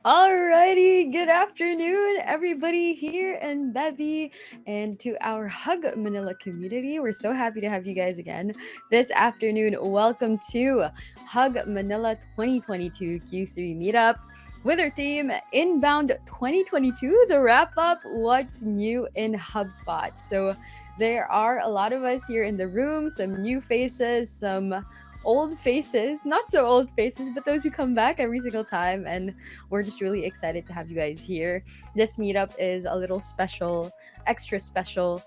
Alrighty, good afternoon, everybody here in Bevy and to our HUG Manila community. We're so happy to have you guys again this afternoon. Welcome to HUG Manila 2022 Q3 Meetup with our team Inbound 2022, the wrap up What's New in HubSpot. So, there are a lot of us here in the room, some new faces, some old faces, not so old faces, but those who come back every single time. And we're just really excited to have you guys here. This meetup is a little special, extra special,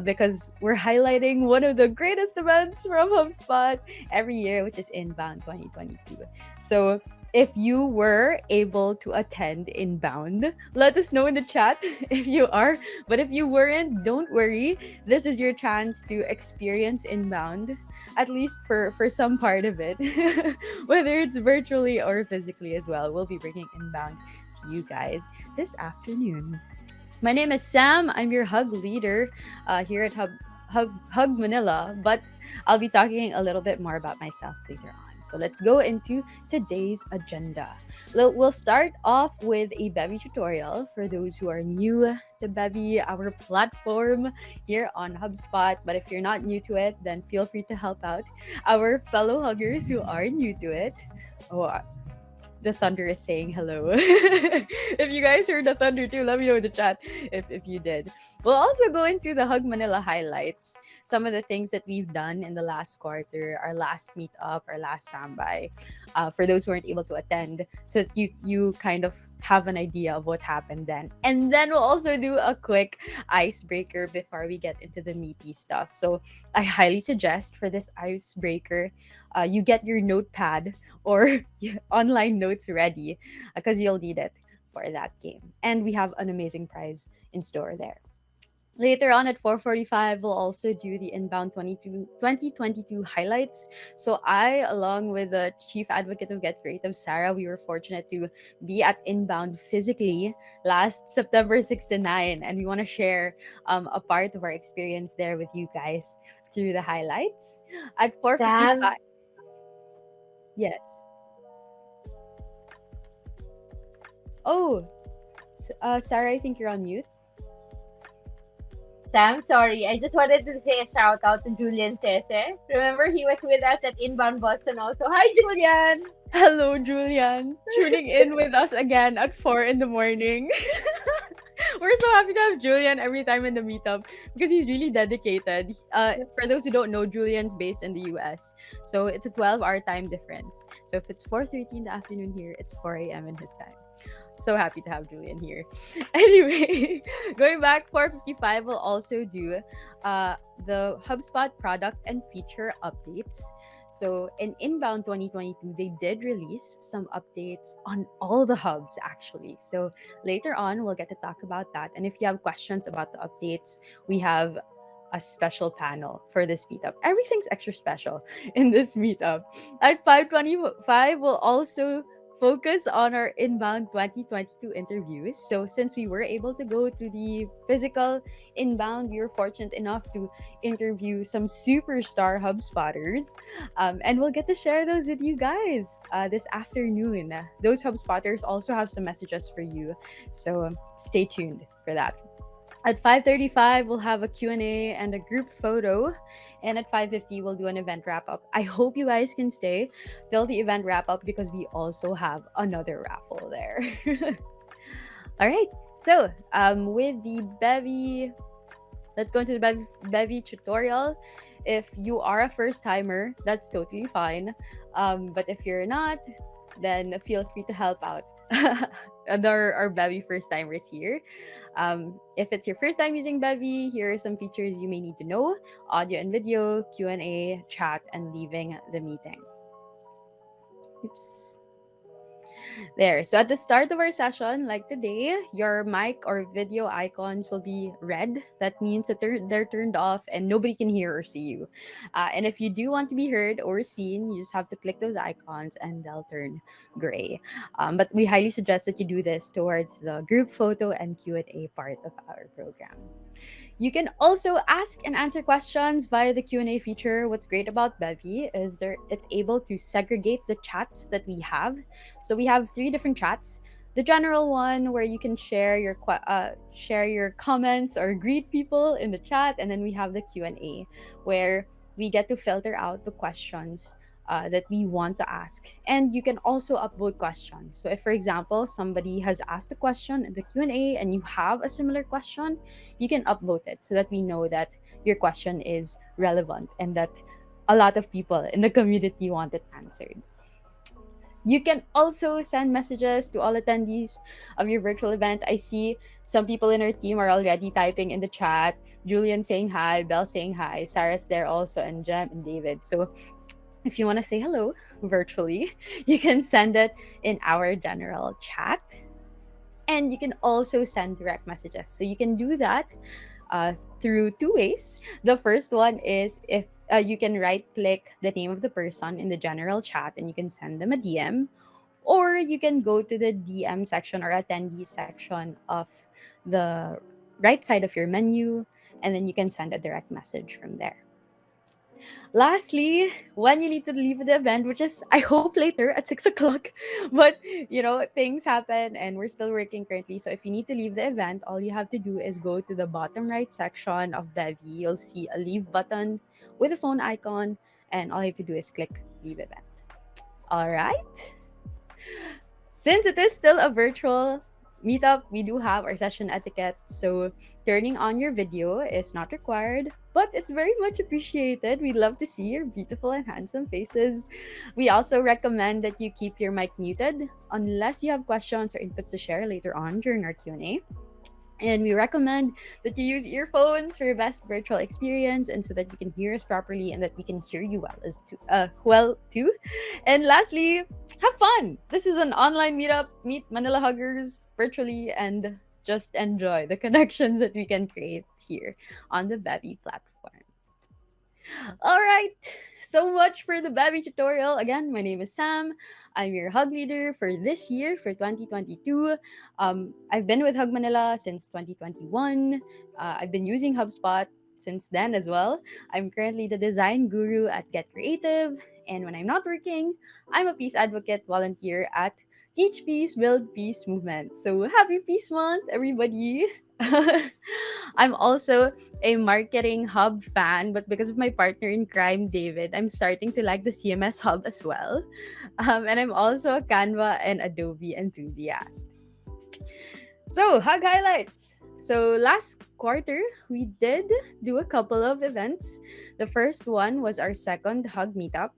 because we're highlighting one of the greatest events from HubSpot every year, which is Inbound 2022. So, if you were able to attend Inbound, let us know in the chat if you are. But if you weren't, don't worry. This is your chance to experience Inbound, at least for some part of it, whether it's virtually or physically as well. We'll be bringing Inbound to you guys this afternoon. My name is Sam. I'm your hug leader here at HUG Manila, but I'll be talking a little bit more about myself later on. So let's go into today's agenda. We'll start off with a Bevy tutorial for those who are new to Bevy, our platform here on HubSpot. But if you're not new to it, then feel free to help out our fellow huggers who are new to it. Oh, the thunder is saying hello. If you guys heard the thunder too, let me know in the chat if you did. We'll also go into the Hug Manila highlights, some of the things that we've done in the last quarter, our last meetup, our last standby, for those who weren't able to attend, so that you kind of have an idea of what happened then. And then we'll also do a quick icebreaker before we get into the meaty stuff. So I highly suggest for this icebreaker, you get your notepad or online notes ready because you'll need it for that game. And we have an amazing prize in store there. Later on at 4:45, we'll also do the Inbound 2022 highlights. So I, along with the Chief Advocate of Get Creative, Sarah, we were fortunate to be at Inbound physically last September 6 to 9. And we want to share a part of our experience there with you guys through the highlights. At Sam, 4:55, yes. Oh, Sarah, I think you're on mute. Sam, sorry. I just wanted to say a shout out to Julian Sese. Remember, he was with us at Inbound Boston also. Hi, Julian! Hello, Julian. Tuning in with us again at 4 in the morning. We're so happy to have Julian every time in the meetup because he's really dedicated. For those who don't know, Julian's based in the US. So it's a 12-hour time difference. So if it's 4:30 in the afternoon here, it's 4 a.m. in his time. So happy to have Julian here. Anyway, going back, 4:55 will also do the HubSpot product and feature updates. So in Inbound 2022, they did release some updates on all the hubs actually. So later on, we'll get to talk about that. And if you have questions about the updates, we have a special panel for this meetup. Everything's extra special in this meetup. At 5:25, we'll also focus on our Inbound 2022 interviews. So since we were able to go to the physical Inbound, we were fortunate enough to interview some superstar HubSpotters. And we'll get to share those with you guys this afternoon. Those HubSpotters also have some messages for you. So stay tuned for that. At 5:35, we'll have a Q&A and a group photo. And at 5:50, we'll do an event wrap-up. I hope you guys can stay till the event wrap-up because we also have another raffle there. All right. So, with the Bevy, let's go into the Bevy tutorial. If you are a first-timer, that's totally fine. But if you're not, then feel free to help out. There are Bevy first-timers here. If it's your first time using Bevy, here are some features you may need to know: audio and video, Q&A, chat, and leaving the meeting. Oops. There. So at the start of our session, like today, your mic or video icons will be red. That means that they're turned off and nobody can hear or see you. And if you do want to be heard or seen, you just have to click those icons and they'll turn gray. But we highly suggest that you do this towards the group photo and Q&A part of our program. You can also ask and answer questions via the Q&A feature. What's great about Bevy is it's able to segregate the chats that we have. So we have 3 different chats. the general one where you can share your comments or greet people in the chat, and then we have the Q&A where we get to filter out the questions that we want to ask, and you can also upvote questions. So if, for example, somebody has asked a question in the Q&A and you have a similar question, you can upvote it so that we know that your question is relevant and that a lot of people in the community want it answered. You can also send messages to all attendees of your virtual event. I see some people in our team are already typing in the chat. Julian saying hi, Belle saying hi, Sarah's there also, and Jem and David. So if you want to say hello virtually, you can send it in our general chat. And you can also send direct messages. So you can do that through two ways. The first one is if you can right click the name of the person in the general chat and you can send them a DM, or you can go to the DM section or attendee section of the right side of your menu, and then you can send a direct message from there. Lastly, when you need to leave the event, which is I hope later at 6 o'clock, but things happen and we're still working currently. So if you need to leave the event, all you have to do is go to the bottom right section of Bevy. You'll see a leave button with a phone icon, and all you have to do is click leave event. All right. Since it is still a virtual meetup, we do have our session etiquette. So turning on your video is not required, but it's very much appreciated. We love to see your beautiful and handsome faces. We also recommend that you keep your mic muted unless you have questions or inputs to share later on during our Q&A. And we recommend that you use earphones for your best virtual experience, and so that you can hear us properly and that we can hear you well too. And lastly, have fun. This is an online meetup. Meet Manila Huggers virtually and just enjoy the connections that we can create here on the Bevy platform. All right. So much for the Baby tutorial. Again, my name is Sam. I'm your Hug leader for this year, for 2022. I've been with Hug Manila since 2021. I've been using HubSpot since then as well. I'm currently the design guru at Get Creative. And when I'm not working, I'm a peace advocate volunteer at Teach Peace, Build Peace movement. So happy Peace Month, everybody. I'm also a marketing hub fan, but because of my partner in crime, David, I'm starting to like the CMS hub as well. And I'm also a Canva and Adobe enthusiast. So, hug highlights. So, last quarter, we did do a couple of events. The first one was our second hug meetup,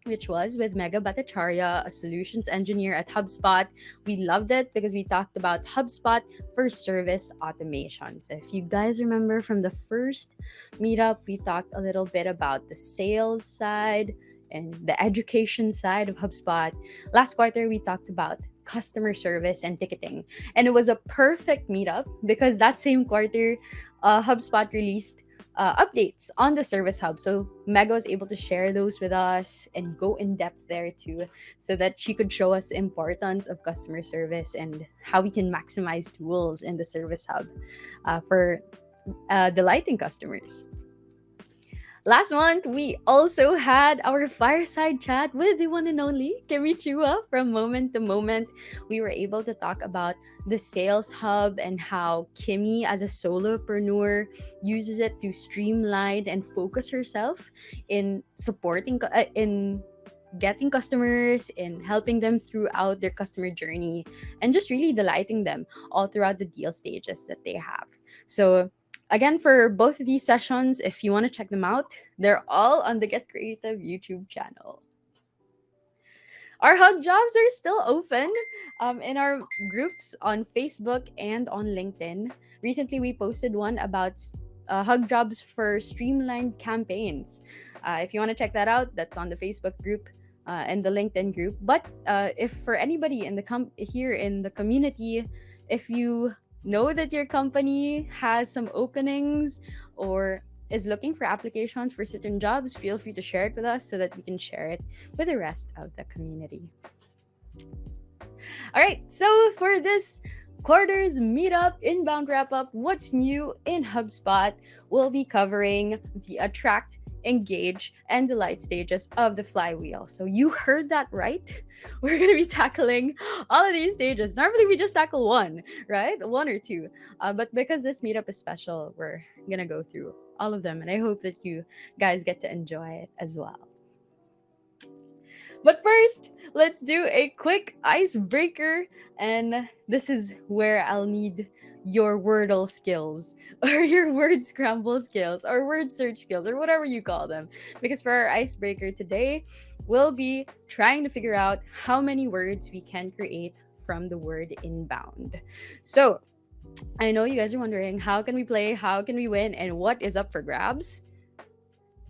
which was with Mega Bhattacharya, a solutions engineer at HubSpot. We loved it because we talked about HubSpot for service automation. So if you guys remember from the first meetup, we talked a little bit about the sales side and the education side of HubSpot. Last quarter, we talked about customer service and ticketing. And it was a perfect meetup because that same quarter, HubSpot released updates on the service hub. So Mega was able to share those with us and go in depth there too, so that she could show us the importance of customer service and how we can maximize tools in the service hub for delighting customers. Last month, we also had our fireside chat with the one and only Kimmy Chua from Moment to Moment. We were able to talk about the sales hub and how Kimmy, as a solopreneur, uses it to streamline and focus herself in in getting customers, in helping them throughout their customer journey, and just really delighting them all throughout the deal stages that they have. So again, for both of these sessions, if you want to check them out, they're all on the Get Creative YouTube channel. Our Hug jobs are still open in our groups on Facebook and on LinkedIn. Recently, we posted one about Hug jobs for streamlined campaigns. If you want to check that out, that's on the Facebook group and the LinkedIn group. But if for anybody in here in the community, if you know that your company has some openings or is looking for applications for certain jobs, feel free to share it with us so that we can share it with the rest of the community. All right, so for this quarter's meetup inbound wrap up, what's new in HubSpot, we'll be covering the attract engage, and delight stages of the flywheel. So you heard that right. We're going to be tackling all of these stages. Normally we just tackle one, right? One or two. But because this meetup is special, we're going to go through all of them. And I hope that you guys get to enjoy it as well. But first, let's do a quick icebreaker. And this is where I'll need your Wordle skills or your word scramble skills or word search skills or whatever you call them. Because for our icebreaker today, we'll be trying to figure out how many words we can create from the word inbound. So, I know you guys are wondering how can we play, how can we win, and what is up for grabs?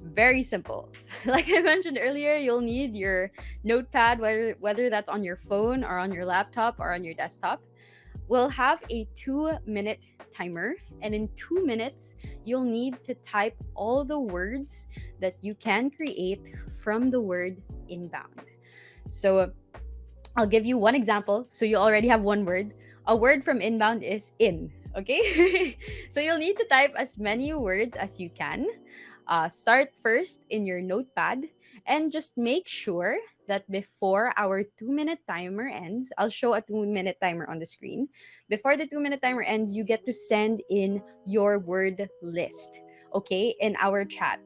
Very simple. Like I mentioned earlier, you'll need your notepad, whether that's on your phone or on your laptop or on your desktop. We'll have a 2-minute timer, and in 2 minutes, you'll need to type all the words that you can create from the word inbound. So I'll give you one example. So you already have one word. A word from inbound is in. Okay? So you'll need to type as many words as you can. Start first in your notepad and just make sure that before our 2-minute timer ends, I'll show a 2-minute timer on the screen. Before the 2-minute timer ends, you get to send in your word list, okay, in our chat.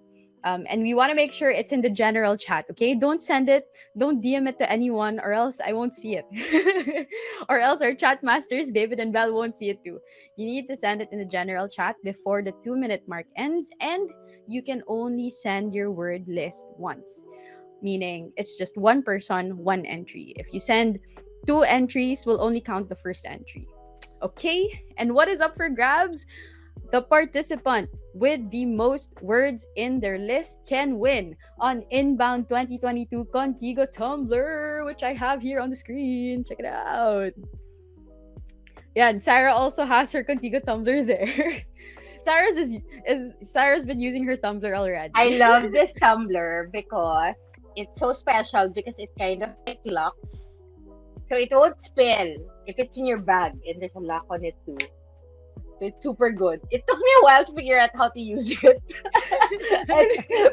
And we want to make sure it's in the general chat, okay? Don't send it, don't DM it to anyone, or else I won't see it. Or else our chat masters, David and Belle, won't see it too. You need to send it in the general chat before the 2-minute mark ends, and you can only send your word list once, meaning it's just one person, one entry. If you send 2 entries, we'll only count the first entry. Okay? And what is up for grabs? The participant with the most words in their list can win on Inbound 2022 Contigo Tumbler, which I have here on the screen. Check it out. Yeah, and Sarah also has her Contigo Tumbler there. Sarah's been using her Tumblr I already. love this tumbler because it's so special because it kind of like locks. So it won't spill if it's in your bag and there's a lock on it too. So it's super good. It took me a while to figure out how to use it.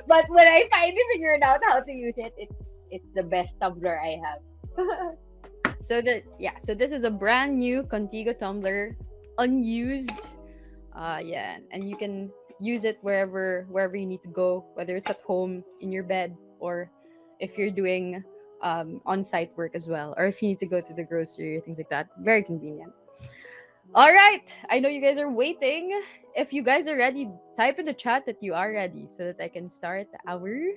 But when I finally figured out how to use it, it's the best tumbler I have. So this is a brand new Contigo Tumbler, unused. Yeah, and you can use it wherever you need to go, whether it's at home, in your bed, or if you're doing on-site work as well, or if you need to go to the grocery or things like that. Very convenient. All right, I know you guys are waiting. If you guys are ready, type in the chat that you are ready so that I can start our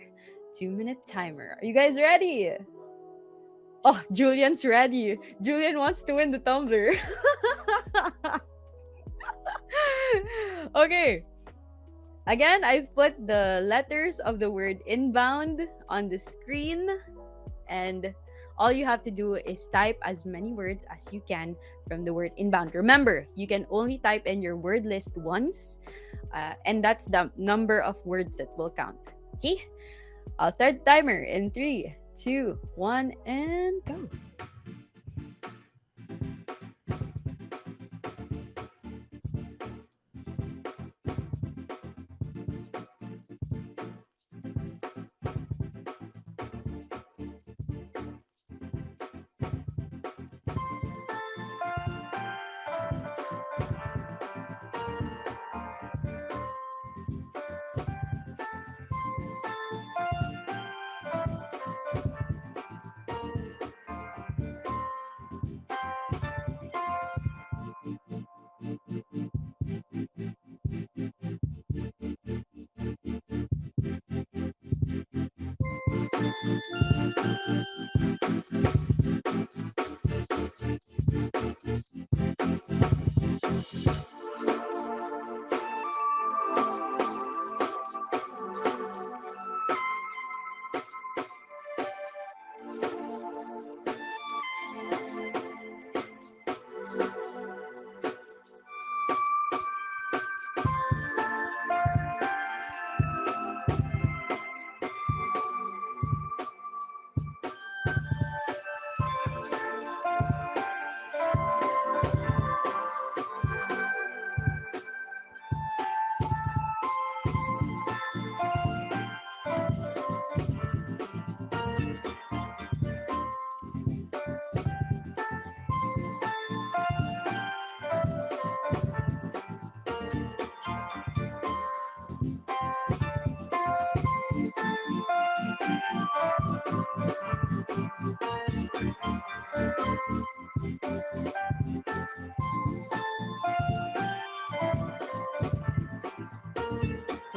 2-minute timer. Are you guys ready? Oh, Julian's ready. Julian wants to win the tumbler. Okay. Again, I've put the letters of the word inbound on the screen, and all you have to do is type as many words as you can from the word inbound. Remember, you can only type in your word list once, and that's the number of words that will count. Okay? I'll start the timer in 3, 2, 1, and go.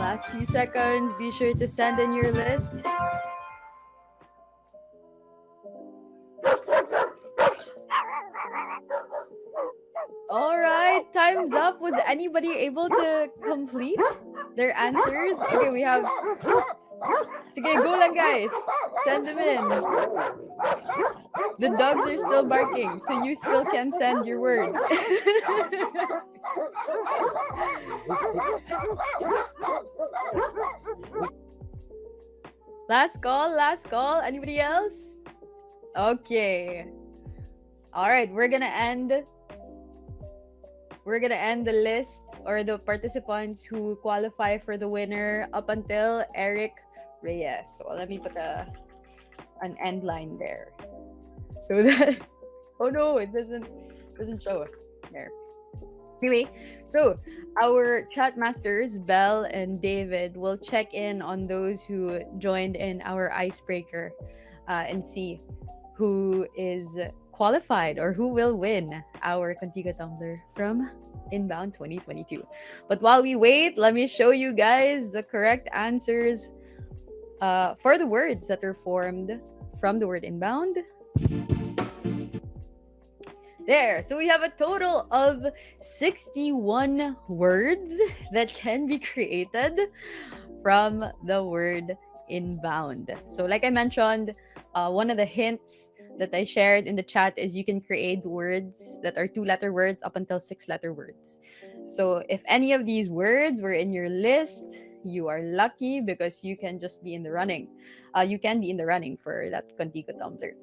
Last few seconds. Be sure to send in your list. All right, time's up. Was anybody able to complete their answers? Okay, we have. Sige, go lang guys. Send them in. The dogs are still barking, so you still can send your words. Last call, last call. Anybody else? Okay. All right, we're gonna end the list or the participants who qualify for the winner up until Eric Reyes. So let me put an end line there. So that oh no, it doesn't show there. Anyway, so our chat masters, Belle and David, will check in on those who joined in our icebreaker and see who is qualified or who will win our Contigo Tumbler from Inbound 2022. But while we wait, let me show you guys the correct answers for the words that are formed from the word inbound. There. So we have a total of 61 words that can be created from the word inbound. So, like I mentioned, one of the hints that I shared in the chat is you can create words that are 2-letter words up until 6-letter words. So, if any of these words were in your list, you are lucky because you can just be in the running. You can be in the running for that Contigo Tumbler.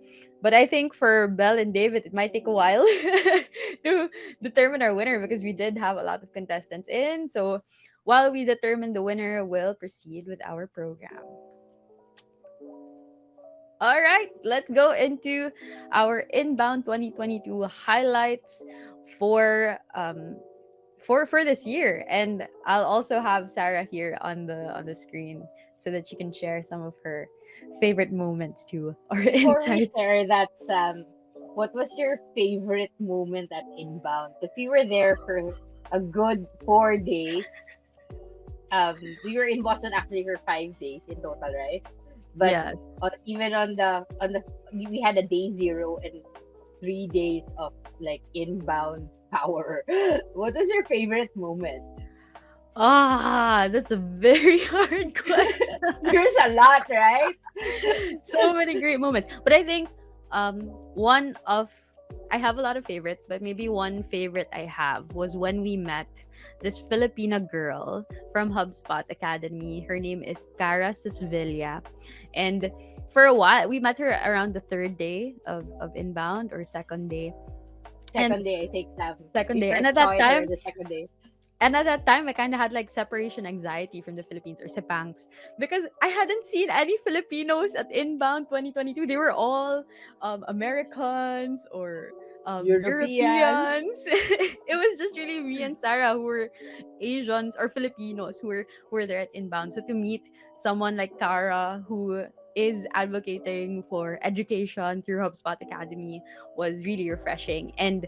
But I think for Belle and David, it might take a while to determine our winner because we did have a lot of contestants in. So while we determine the winner, we'll proceed with our program. All right, let's go into our Inbound 2022 highlights for for this year, and I'll also have Sarah here on the screen so that she can share some of her favorite moments to our Before we insights. share that, Sam, what was your favorite moment at Inbound? Because we were there for a good 4 days. We were in Boston actually for 5 days in total, right? But Yes. even on the we had a day zero and 3 days of like inbound power. What was your favorite moment? Ah, that's a very hard question. There's a lot, right? So many great moments. But I think one of I have a lot of favorites, but maybe one favorite I have was when we met this Filipina girl from HubSpot Academy. Her name is Cara Susvilla. And for a while, we met her around the third day of inbound or second day. And Second day, I think, Sam. second We day. first saw her the second day. And at that time, I kind of had like separation anxiety from the Philippines or Sepangs because I hadn't seen any Filipinos at Inbound 2022. They were all Americans or Europeans. Europeans. It was just really me and Sarah who were Asians or Filipinos who were there at Inbound. So to meet someone like Tara who is advocating for education through HubSpot Academy was really refreshing. And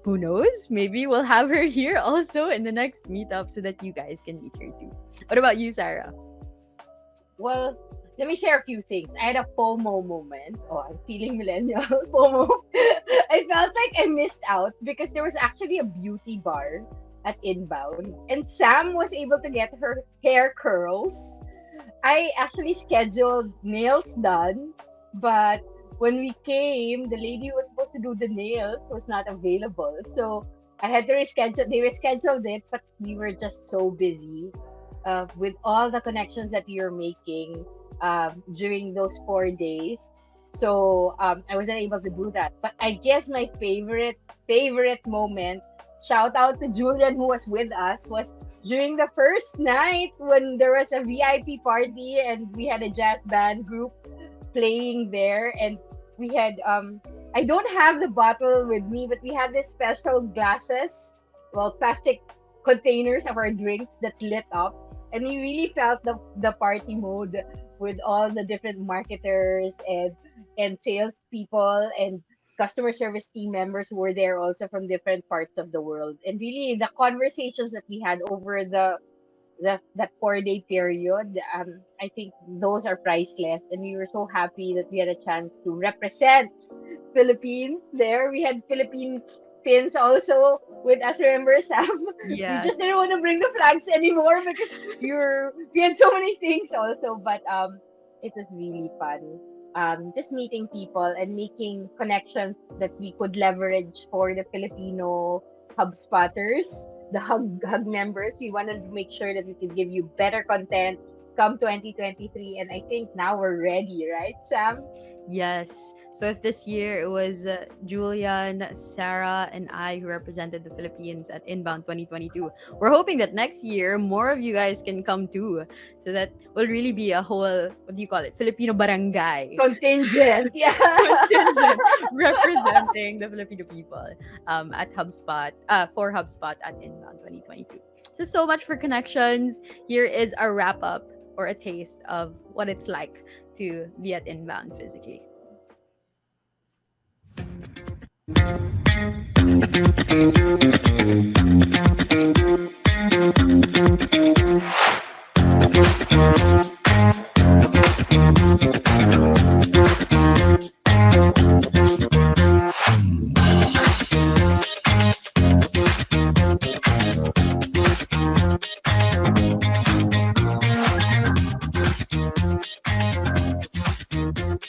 who knows? Maybe we'll have her here also in the next meetup so that you guys can meet her too. What about you, Sarah? Well, let me share a few things. I had a FOMO moment. Oh, I'm feeling millennial. FOMO. I felt like I missed out because there was actually a beauty bar at Inbound, and Sam was able to get her hair curls. I actually scheduled nails done, but when we came, the lady who was supposed to do the nails was not available. So I had to reschedule. They rescheduled it, but we were just so busy with all the connections that we were making during those 4 days. So I wasn't able to do that. But I guess my favorite moment, shout out to Julian who was with us, was during the first night when there was a VIP party and we had a jazz band group playing there, and we had I don't have the bottle with me, but we had this special glasses, well, plastic containers of our drinks that lit up, and we really felt the party mode with all the different marketers and sales people and customer service team members who were there also from different parts of the world. And really the conversations that we had over that 4 day period. I think those are priceless, and we were so happy that we had a chance to represent Philippines there. We had Philippine pins also with us. Remember, Sam? We just Yes. didn't want to bring the flags anymore because we had so many things also. But it was really fun. Just meeting people and making connections that we could leverage for the Filipino HubSpotters, the HUG members. We wanted to make sure that we could give you better content come 2023, and I think now we're ready, right, Sam? Yes. So if this year it was Julian, Sarah, and I who represented the Philippines at Inbound 2022, we're hoping that next year more of you guys can come too, so that will really be a whole, what do you call it, Filipino barangay Contingent, yeah. contingent representing the Filipino people at HubSpot, for HubSpot at Inbound 2022. So much for connections. Here is a wrap up or a taste of what it's like to be at Inbound physically.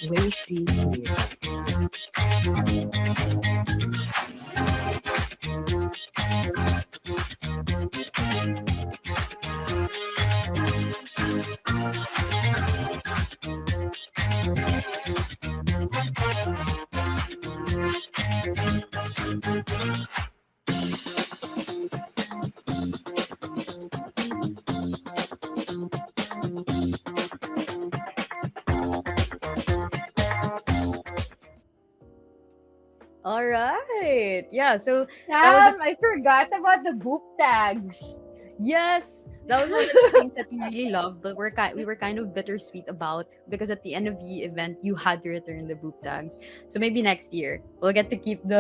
Wait, please. All right. Yeah, so that was a Sam, I forgot about the boop tags. yes, that was one of the things that we really loved, but we were kind of bittersweet about because at the end of the event you had to return the boop tags. So maybe next year we'll get to keep the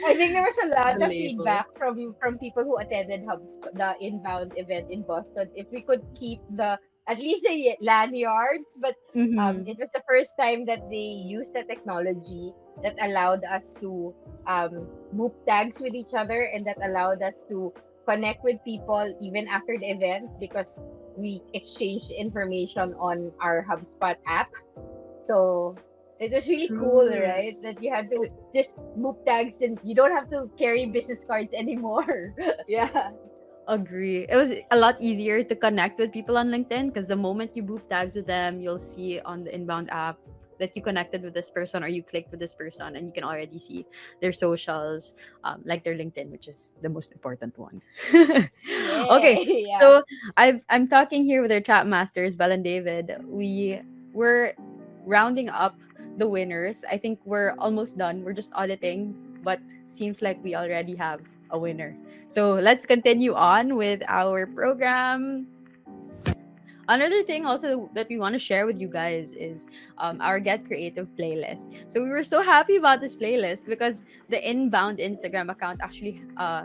I think there was a lot the of labels. feedback from people who attended the Inbound event in Boston. If we could keep the at least the lanyards, but Mm-hmm. it was the first time that they used the technology that allowed us to boop tags with each other, and that allowed us to connect with people even after the event because we exchanged information on our HubSpot app. So it was really cool, True. right? That you had to just move tags and you don't have to carry business cards anymore. Yeah. Agree. It was a lot easier to connect with people on LinkedIn because the moment you boop tags with them, you'll see on the Inbound app that you connected with this person or you clicked with this person, and you can already see their socials, like their LinkedIn, which is the most important one. Okay, Yay. Yeah. so I'm talking here with our chat masters, Bell and David. We were rounding up the winners. I think we're almost done. We're just auditing, but seems like we already have a winner. So let's continue on with our program. Another thing also that we want to share with you guys is our Get Creative playlist. So we were so happy about this playlist because the Inbound Instagram account actually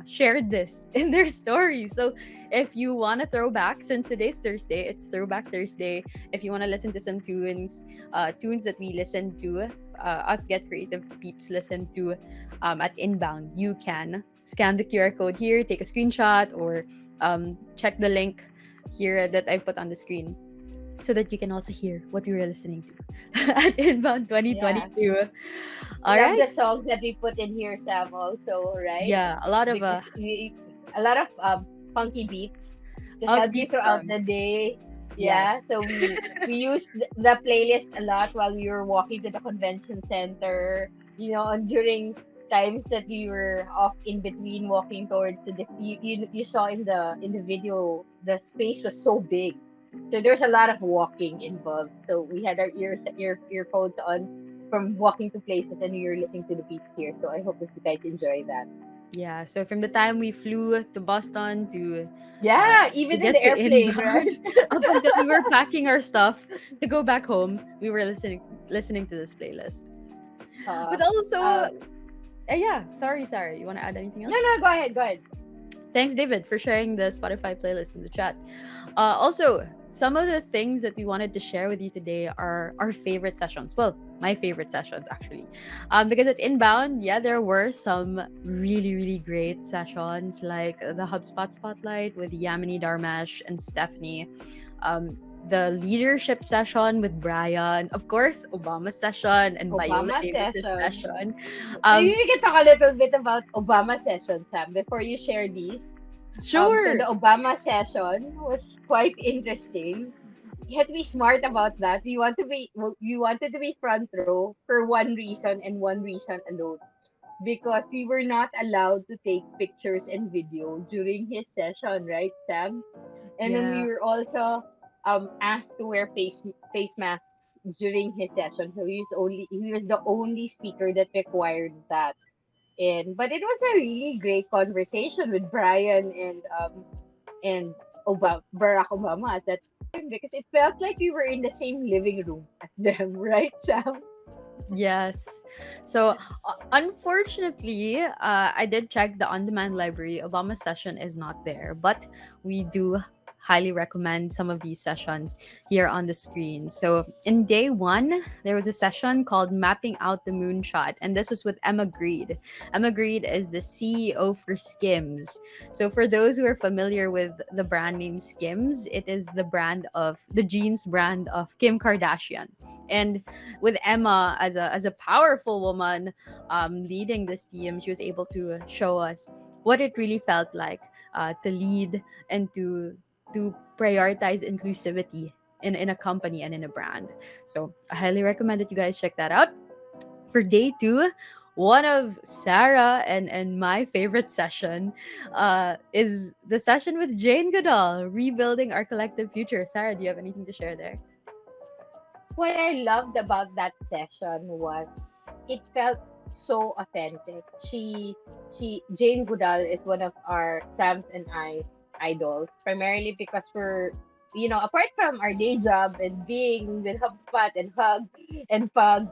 shared this in their story. So if you want to throw back, since today's Thursday, it's Throwback Thursday. If you want to listen to some tunes that we listen to, us Get Creative peeps listen to at Inbound, you can scan the QR code here, take a screenshot, or check the link here that I put on the screen so that you can also hear what we were listening to at Inbound Yeah. 2022. I All love right. the songs that we put in here, Sam, also, right? Yeah, a lot of Because a lot of funky beats to help you upbeat throughout songs. the day. Yes. Yeah. So we used the playlist a lot while we were walking to the convention center, and during times that we were off in between walking towards you saw in the video the space was so big, so there's a lot of walking involved, so we had our earphones on from walking to places, and we were listening to the beats here, so I hope that you guys enjoy that. Yeah. So from the time we flew to Boston Yeah, to even in the get to airplane, right? Inbound up until we were packing our stuff to go back home, we were listening to this playlist. uh, But also, uh, yeah. Sorry. You want to add anything no, else? no, go ahead, go ahead. Thanks, David, for sharing the Spotify playlist in the chat. Also, some of the things that we wanted to share with you today are our favorite sessions. Well, my favorite sessions actually, because at Inbound, yeah, there were some really really great sessions like the HubSpot Spotlight with Yamini Darmash and Stephanie. The leadership session with Brian, of course, Obama session and Viola Obama Davis's session. session. Maybe Um, we can talk a little bit about Obama session, Sam, before you share these. So sure. the Obama session was quite interesting. You had to be smart about that. You wanted to be front row for one reason and one reason alone, because we were not allowed to take pictures and video during his session, right, Sam? And then we Yeah. were also asked to wear face masks during his session. So he was the only speaker that required that. And but it was a really great conversation with Brian and Barack Obama at that time, because it felt like we were in the same living room as them, right, Sam? Yes. So, unfortunately, I did check the on demand library. Obama session is not there, but we do highly recommend some of these sessions here on the screen. So, in day one, there was a session called Mapping Out the Moonshot, and this was with Emma Greed. Emma Greed is the CEO for Skims. So, for those who are familiar with the brand name Skims, it is the jeans brand of Kim Kardashian. And with Emma as a powerful woman leading this team, she was able to show us what it really felt like to lead and to prioritize inclusivity in a company and in a brand. So I highly recommend that you guys check that out. For day two, one of Sarah and my favorite session is the session with Jane Goodall, Rebuilding Our Collective Future. Sarah, do you have anything to share there? What I loved about that session was it felt so authentic. She Jane Goodall is one of our Sam's and I's idols, primarily because we're, apart from our day job and being with HubSpot and Hug and Pug,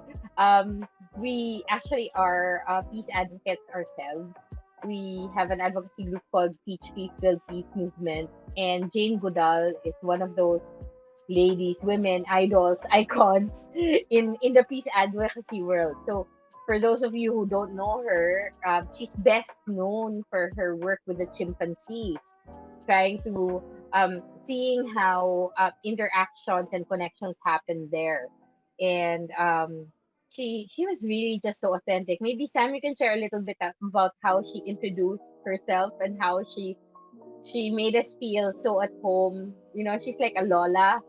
we actually are peace advocates ourselves. We have an advocacy group called Teach Peace, Build Peace Movement, and Jane Goodall is one of those ladies, women, idols, icons in the peace advocacy world. So for those of you who don't know her, she's best known for her work with the chimpanzees, trying to seeing how interactions and connections happen there, and she was really just so authentic. Maybe Sam, you can share a little bit about how she introduced herself and how she made us feel so at home. She's like a Lola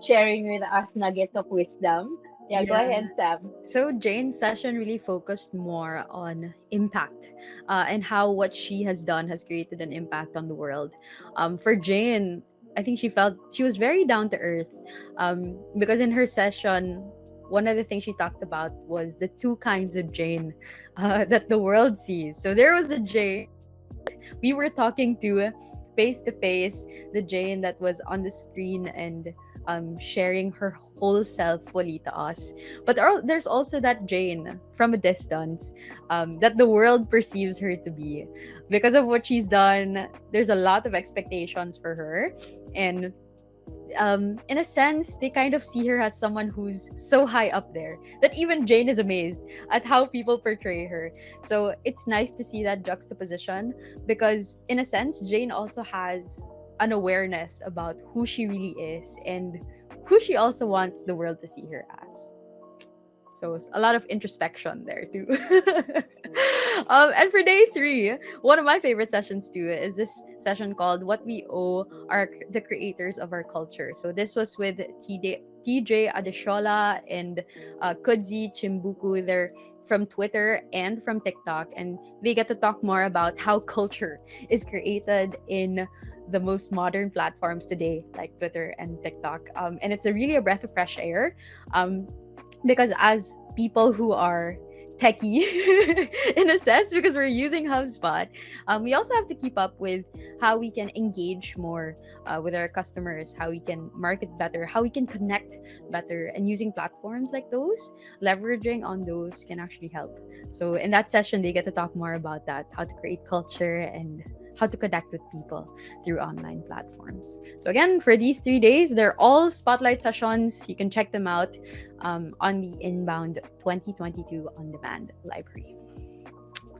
sharing with us nuggets of wisdom. Yeah, go ahead, Yes. Sam. So Jane's session really focused more on impact and how what she has done has created an impact on the world. For Jane, I think she felt she was very down to earth because in her session, one of the things she talked about was the two kinds of Jane that the world sees. So there was the Jane we were talking to face, the Jane that was on the screen and sharing her whole self fully to us. But there's also that Jane from a distance that the world perceives her to be. Because of what she's done, there's a lot of expectations for her. And in a sense, they kind of see her as someone who's so high up there that even Jane is amazed at how people portray her. So it's nice to see that juxtaposition because, in a sense, Jane also has an awareness about who she really is and who she also wants the world to see her as. So it's a lot of introspection there too. And for day three, one of my favorite sessions too is this session called "What We Owe the Creators of Our Culture." So this was with TJ Adeshola and Kudzi Chimbuku. They're from Twitter and from TikTok, and they get to talk more about how culture is created in the most modern platforms today, like Twitter and TikTok. And it's really a breath of fresh air. Because as people who are techie in a sense because we're using HubSpot, we also have to keep up with how we can engage more with our customers, how we can market better, how we can connect better, and using platforms like those, leveraging on those can actually help. So in that session, they get to talk more about that, how to create culture and how to connect with people through online platforms. So again, for these 3 days, they're all spotlight sessions. You can check them out on the Inbound 2022 On Demand library.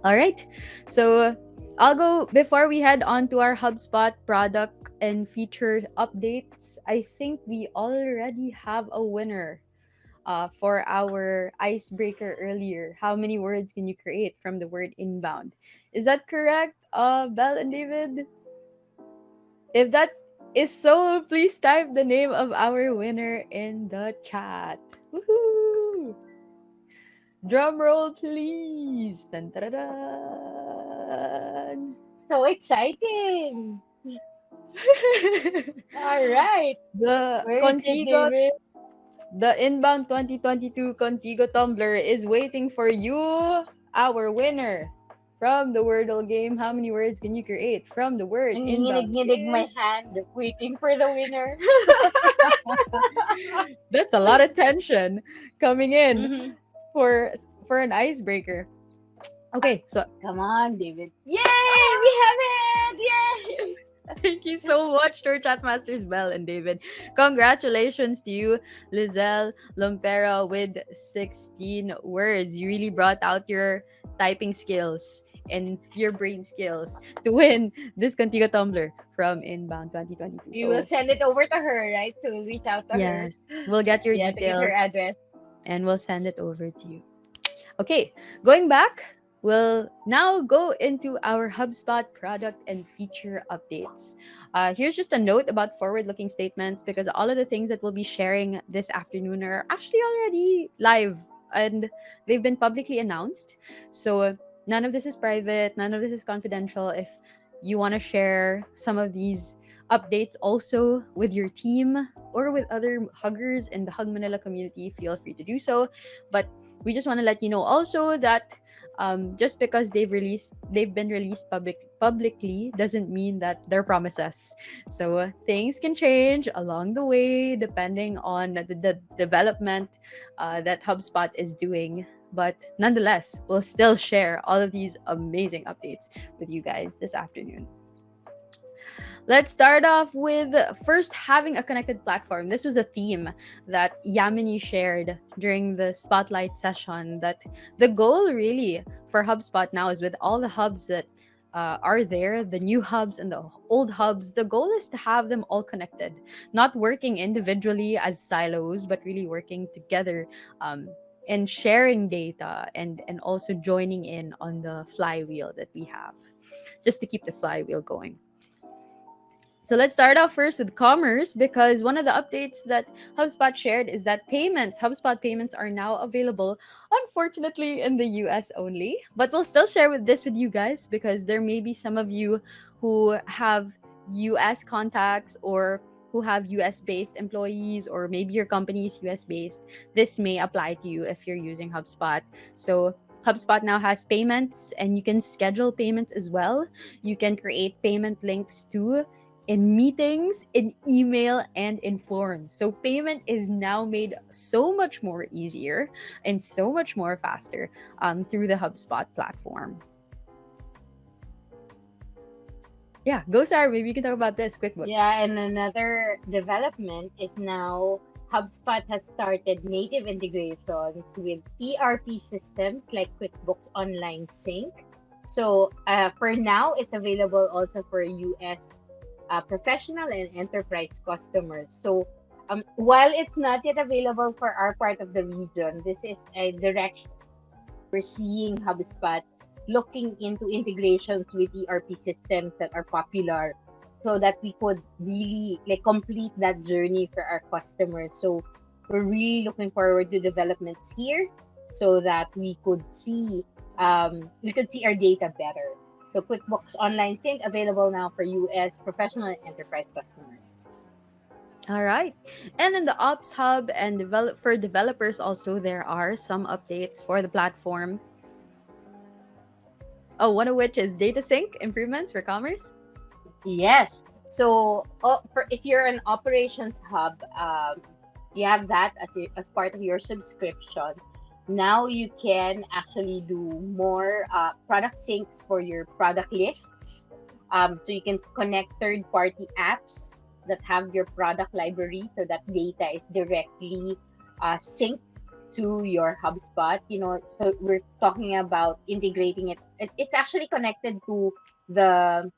All right. So I'll go before we head on to our HubSpot product and feature updates. I think we already have a winner for our icebreaker earlier. How many words can you create from the word inbound? Is that correct, Belle and David? If that is so, please type the name of our winner in the chat. Woohoo! Drum roll, please. Dun, dun, dun, dun. So exciting. All right. the Where is it, Contigo, David? the Inbound 2022 Contigo Tumbler is waiting for you, our winner. From the Wordle game, how many words can you create from the word inbound? Nanginginig my Is hand, waiting for the winner. that's a lot of tension coming in Mhm. for an icebreaker. Okay, so Come on, David. Yay! We have it! Yay! thank you so much to our chat masters Belle and David. Congratulations to you, Lizelle Lompera, with 16 words. You really brought out your typing skills and your brain skills to win this Contigo Tumbler from Inbound 2022. We will So, send it over to her, right? So we'll reach out to her. yes, we'll get your Yeah, to get her details address. and we'll send it over to you. Okay, going back, we'll now go into our HubSpot product and feature updates. Here's just a note about forward looking statements because all of the things that we'll be sharing this afternoon are actually already live and they've been publicly announced. So none of this is private, none of this is confidential. If you want to share some of these updates also with your team or with other huggers in the HUG Manila community, feel free to do so. But we just want to let you know also that just because they've been released publicly doesn't mean that they're promises. So things can change along the way depending on the development that HubSpot is doing. But nonetheless, we'll still share all of these amazing updates with you guys this afternoon. Let's start off with first having a connected platform. This was a theme that Yamini shared during the spotlight session. That the goal really for HubSpot now is with all the hubs that are there, the new hubs and the old hubs, the goal is to have them all connected, not working individually as silos, but really working together and sharing data and also joining in on the flywheel that we have just to keep the flywheel going. So let's start off first with commerce because one of the updates that HubSpot shared is that HubSpot payments are now available, unfortunately, in the US only. But we'll still share this with you guys because there may be some of you who have US contacts or who have US based employees, or maybe your company is US based. This may apply to you if you're using HubSpot. So HubSpot now has payments and you can schedule payments as well. You can create payment links too in meetings, in email, and in forms. So payment is now made so much more easier and so much more faster through the HubSpot platform. Yeah, go Sarah, maybe you can talk about this QuickBooks. Yeah, and another development is now HubSpot has started native integrations with ERP systems like QuickBooks Online Sync. So for now, it's available also for US professional and enterprise customers. So while it's not yet available for our part of the region, this is a direction we're seeing HubSpot looking into integrations with ERP systems that are popular so that we could really complete that journey for our customers. So we're really looking forward to developments here so that we could see our data better. So QuickBooks Online Sync available now for US professional and enterprise customers. All right. And in the Ops Hub and for developers also, there are some updates for the platform. Oh, one of which is data sync improvements for commerce. Yes. So if you're an operations hub, you have that as part of your subscription. Now you can actually do more product syncs for your product lists. So you can connect third-party apps that have your product library, so that data is directly synced to your HubSpot. So we're talking about integrating It's actually connected to the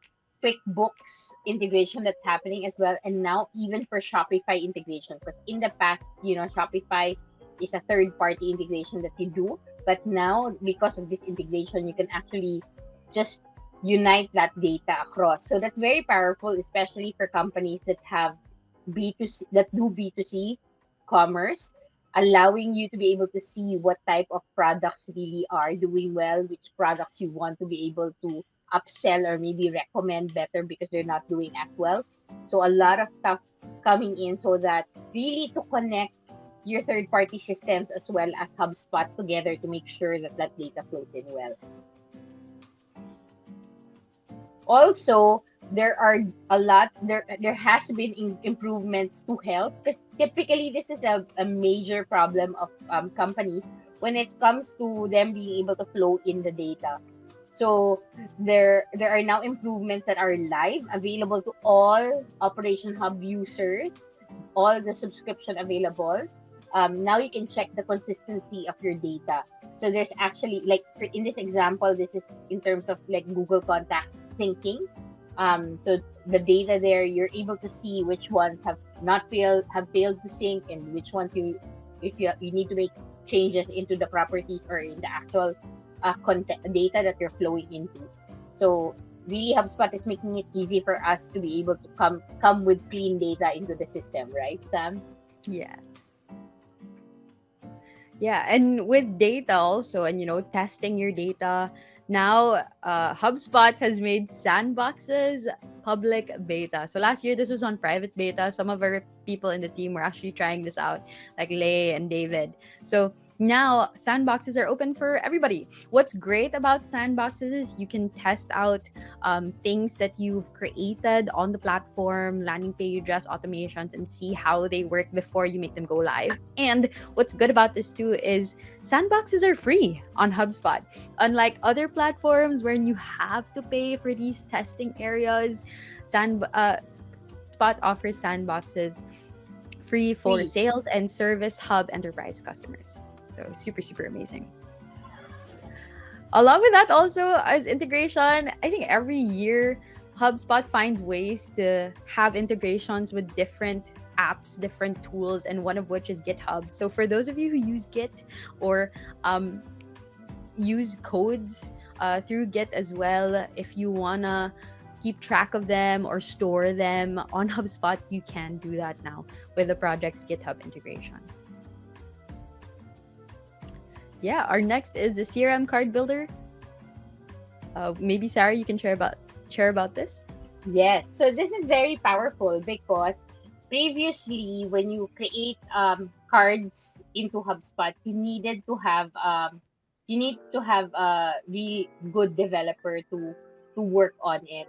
QuickBooks integration that's happening as well, and now even for Shopify integration. Because in the past, Shopify is a third-party integration that you do, but now because of this integration, you can actually just unite that data across. So that's very powerful, especially for companies that have B2C, that do B2C commerce, allowing you to be able to see what type of products really are doing well, which products you want to be able to upsell or maybe recommend better because they're not doing as well. So a lot of stuff coming in, so that really to connect your third party systems as well as HubSpot together to make sure that that data flows in well. Also, there are there has been improvements to health, because typically this is a major problem of companies when it comes to them being able to flow in the data. So there are now improvements that are live, available to all Operation Hub users, all the subscription available. Now you can check the consistency of your data. So there's actually, like, in this example, this is in terms of like Google Contacts syncing. So the data there, you're able to see which ones have failed to sync, and which ones you need to make changes into the properties or in the actual content data that you're flowing into. So really, HubSpot is making it easy for us to be able to come with clean data into the system, right, Sam? Yes. Yeah, and with data also, and testing your data. Now, HubSpot has made sandboxes public beta. So last year, this was on private beta. Some of our people in the team were actually trying this out, like Lay and David. So now sandboxes are open for everybody. What's great about sandboxes is you can test out things that you've created on the platform, landing pages, automations, and see how they work before you make them go live. And what's good about this too is sandboxes are free on HubSpot. Unlike other platforms where you have to pay for these testing areas, HubSpot offers sandboxes free for Free. sales and service hub enterprise customers. So super, super amazing. Along with that, also as integration, I think every year HubSpot finds ways to have integrations with different apps, different tools, and one of which is GitHub. So for those of you who use Git or use codes through Git as well, if you wanna keep track of them or store them on HubSpot, you can do that now with the project's GitHub integration. Yeah, our next is the CRM card builder. Maybe Sarah, you can share about this. Yes. So this is very powerful because previously, when you create cards into HubSpot, you need to have a really good developer to work on it.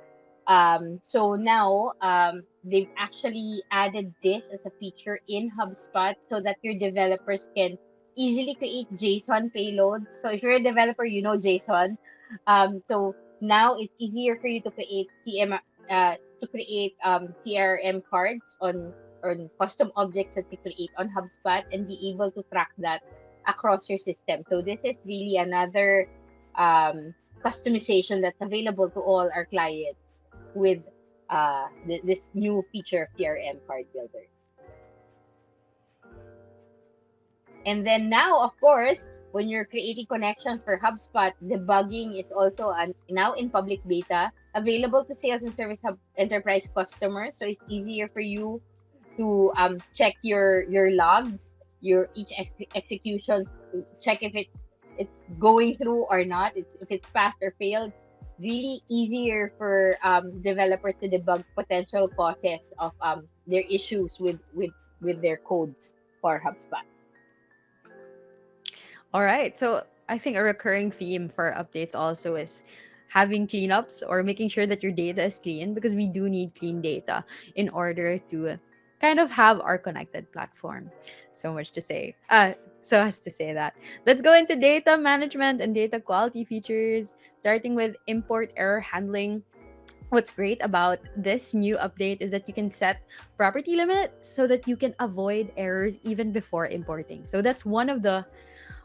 So now they've actually added this as a feature in HubSpot, so that your developers can easily create JSON payloads. So if you're a developer, you know JSON. So now it's easier for you to create CRM cards on custom objects that you create on HubSpot, and be able to track that across your system. So this is really another customization that's available to all our clients with this new feature of CRM card builders. And then now, of course, when you're creating connections for HubSpot, debugging is also now in public beta, available to sales and service hub enterprise customers. So it's easier for you to check your logs, your each executions, check if it's going through or not, if it's passed or failed. Really easier for developers to debug potential causes of their issues with their codes for HubSpot. All right. So I think a recurring theme for updates also is having cleanups or making sure that your data is clean, because we do need clean data in order to kind of have our connected platform. So much to say. So as to say that. Let's go into data management and data quality features, starting with import error handling. what's great about this new update is that you can set property limits so that you can avoid errors even before importing. So that's one of the,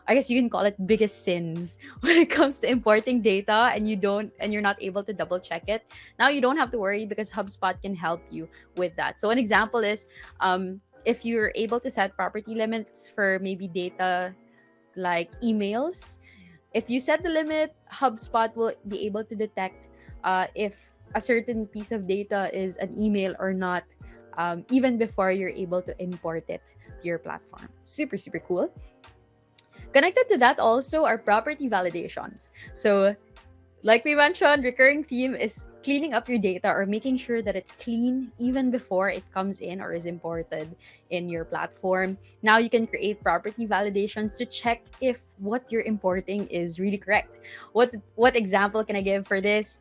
I guess you can call it, biggest sins when it comes to importing data, and you're not able to double check it. Now you don't have to worry because HubSpot can help you with that. So an example is, if you're able to set property limits for maybe data like emails, if you set the limit, HubSpot will be able to detect if a certain piece of data is an email or not, even before you're able to import it to your platform. Super, super cool. Connected to that also are property validations. So like we mentioned, recurring theme is cleaning up your data or making sure that it's clean even before it comes in or is imported in your platform. Now you can create property validations to check if what you're importing is really correct. What example can I give for this?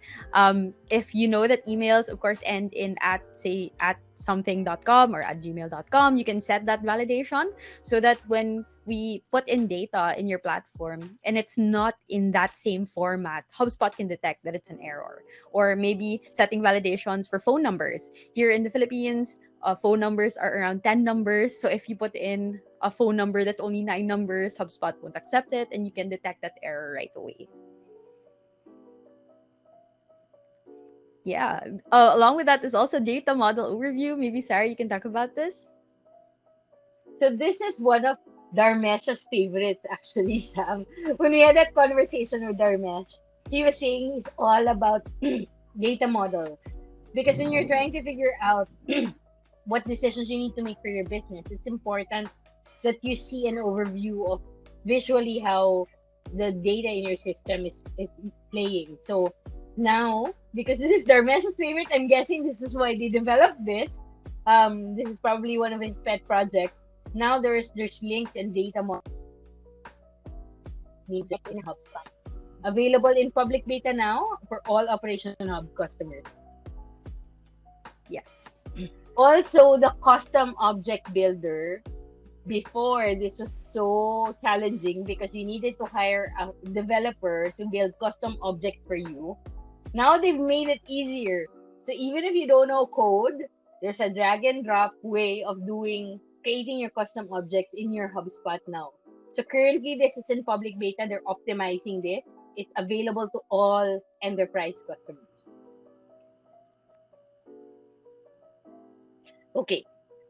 If you know that emails, of course, end in at, say, at something.com or at gmail.com, you can set that validation so that when we put in data in your platform and it's not in that same format, HubSpot can detect that it's an error. Or maybe setting validations for phone numbers. Here in the Philippines, phone numbers are around 10 numbers. So if you put in a phone number that's only 9 numbers, HubSpot won't accept it and you can detect that error right away. Yeah. Along with that is also data model overview. Maybe Sarah, you can talk about this. So this is one of Dharmesh's favorites, actually, Sam. When we had that conversation with Dharmesh, he was saying he's all about data models. Because when you're trying to figure out what decisions you need to make for your business, it's important that you see an overview of visually how the data in your system is playing. So now, because this is Dharmesh's favorite, I'm guessing this is why they developed this. This is probably one of his pet projects. Now there's links and data needs in HubSpot. Available in public beta now for all Operation Hub customers. Yes. Also, the custom object builder. Before, this was so challenging because you needed to hire a developer to build custom objects for you. Now they've made it easier. So even if you don't know code, there's a drag and drop way of creating your custom objects in your HubSpot now. So currently this is in public beta. They're optimizing this. It's available to all enterprise customers. Okay.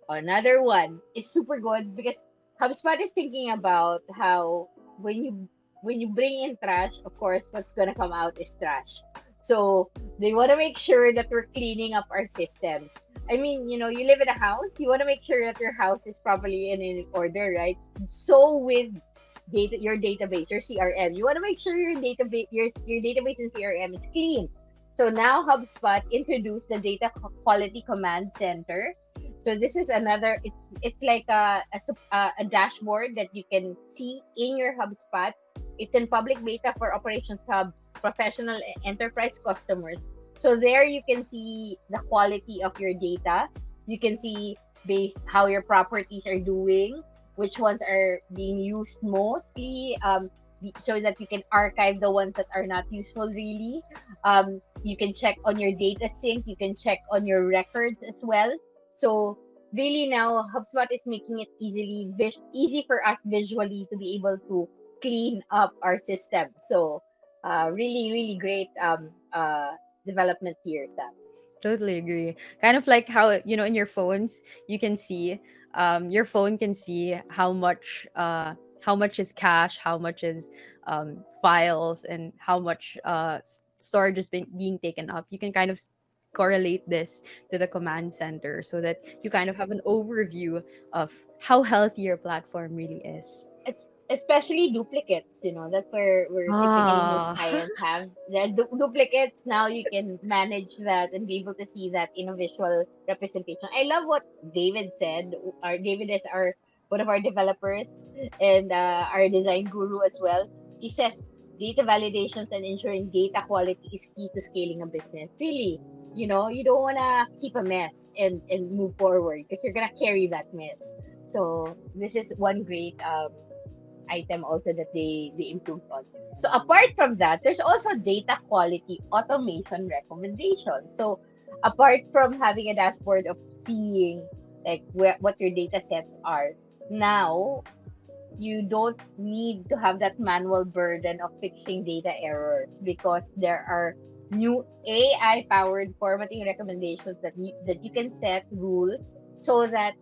Another one is super good because HubSpot is thinking about how when you when you bring in trash, of course, what's gonna come out is trash. So they want to make sure that we're cleaning up our systems. I mean, you live in a house, you want to make sure that your house is properly in order, right? So with your database, your CRM, you want to make sure your database and CRM is clean. So now HubSpot introduced the data quality command center. So this is another. It's like a dashboard that you can see in your HubSpot. It's in public beta for Operations Hub professional enterprise customers. So there you can see the quality of your data. You can see based how your properties are doing, which ones are being used mostly, so that you can archive the ones that are not useful really. You can check on your data sync. You can check on your records as well. So really now HubSpot is making it easy for us visually to be able to clean up our system. So really really great development here, Sam. Totally agree. Kind of like how, in your phones, you can see, your phone can see how much is cache, how much is files, and how much storage is being taken up. You can kind of correlate this to the command center so that you kind of have an overview of how healthy your platform really is. Especially duplicates, that's where typically most Ah. clients have the duplicates. Now you can manage that and be able to see that in a visual representation. I love what David said. David is our one of our developers and our design guru as well. He says data validations and ensuring data quality is key to scaling a business. Really, you don't want to keep a mess and move forward because you're gonna carry that mess. So this is one great item also that they improved on. So apart from that, there's also data quality automation recommendations. So apart from having a dashboard of seeing like what your data sets are, now you don't need to have that manual burden of fixing data errors because there are new AI powered formatting recommendations that you can set rules so that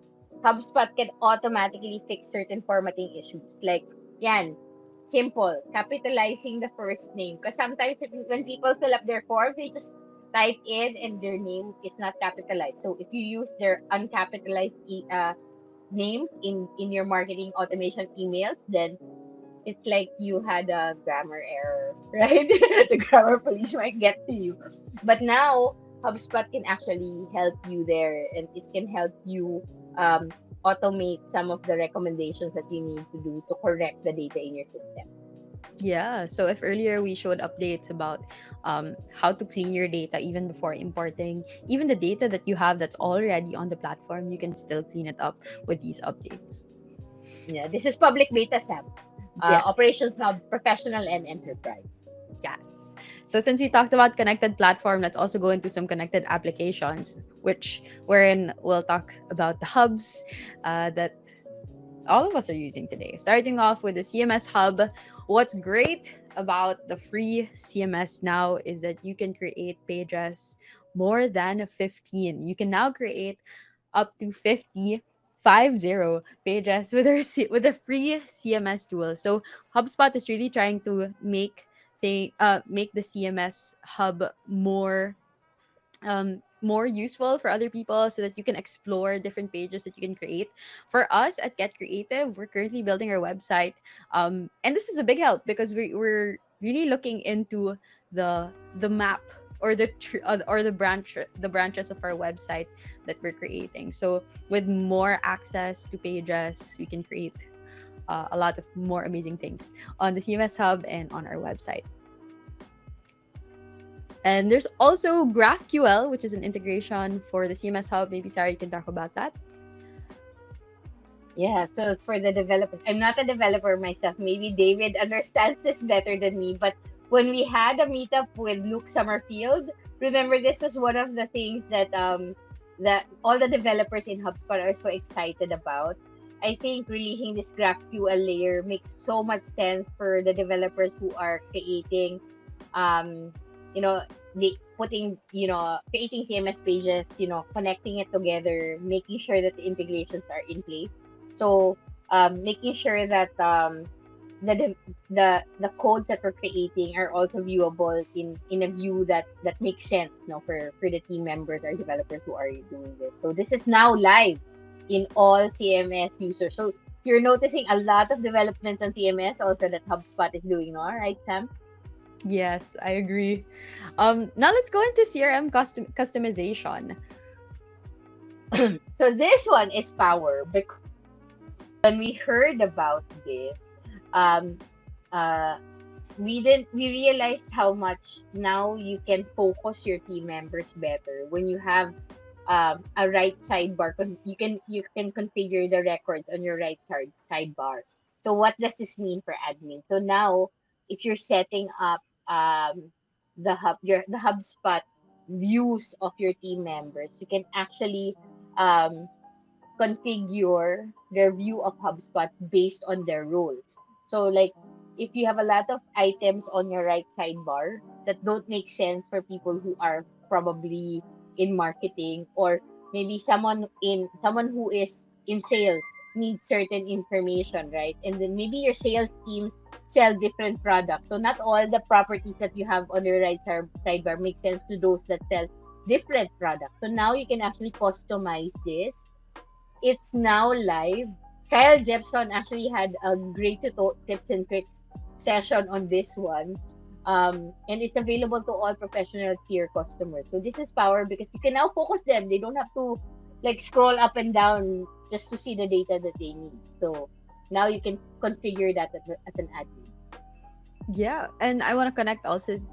HubSpot can automatically fix certain formatting issues. Like, yan, simple, capitalizing the first name. Because sometimes when people fill up their forms, they just type in and their name is not capitalized. So if you use their uncapitalized names in your marketing automation emails, then it's like you had a grammar error, right? The grammar police might get to you. But now HubSpot can actually help you there, and it can help you um, automate some of the recommendations that you need to do to correct the data in your system. Yeah. So if earlier we showed updates about how to clean your data even before importing, even the data that you have that's already on the platform, you can still clean it up with these updates. Yeah, this is public beta, Sam. Yeah. Operations Hub, professional and enterprise. Yes. So since we talked about connected platform, let's also go into some connected applications, which wherein we'll talk about the hubs that all of us are using today. Starting off with the CMS hub. What's great about the free CMS now is that you can create pages more than 15. You can now create up to 50 pages with with a free CMS tool. So HubSpot is really trying to make the CMS hub more useful for other people so that you can explore different pages that you can create. For us at Get Creative, we're currently building our website. And this is a big help because we're really looking into the map or or the branches of our website that we're creating. So with more access to pages, we can create a lot of more amazing things on the CMS hub and on our website. And there's also GraphQL, which is an integration for the CMS Hub. Maybe Sarah, you can talk about that. Yeah, so for the developers, I'm not a developer myself. Maybe David understands this better than me. But when we had a meetup with Luke Summerfield, remember this was one of the things that all the developers in HubSpot are so excited about. I think releasing this GraphQL layer makes so much sense for the developers who are creating um you know putting creating CMS pages, connecting it together, making sure that the integrations are in place. So making sure that the dev- the codes that we're creating are also viewable in a view that makes sense, for the team members or developers who are doing this. So this is now live in all CMS users. So you're noticing a lot of developments on CMS also that HubSpot is doing, all right, Sam? Yes, I agree. Now let's go into CRM customization. So this one is power because when we heard about this, um, uh, we realized how much now you can focus your team members better when you have a right sidebar. You can configure the records on your right side sidebar. So what does this mean for admin? So now if you're setting up the HubSpot views of your team members, you can actually um, configure their view of HubSpot based on their roles. So like if you have a lot of items on your right sidebar that don't make sense for people who are probably in marketing, or maybe someone who is in sales needs certain information, right? And then maybe your sales teams sell different products. So not all the properties that you have on your sidebar make sense to those that sell different products. So now you can actually customize this. It's now live. Kyle Jepson actually had a great tips and tricks session on this one. And it's available to all professional tier customers. So this is power because you can now focus them. They don't have to like scroll up and down just to see the data that they need. So now you can configure that as an admin. Yeah, and I want to connect also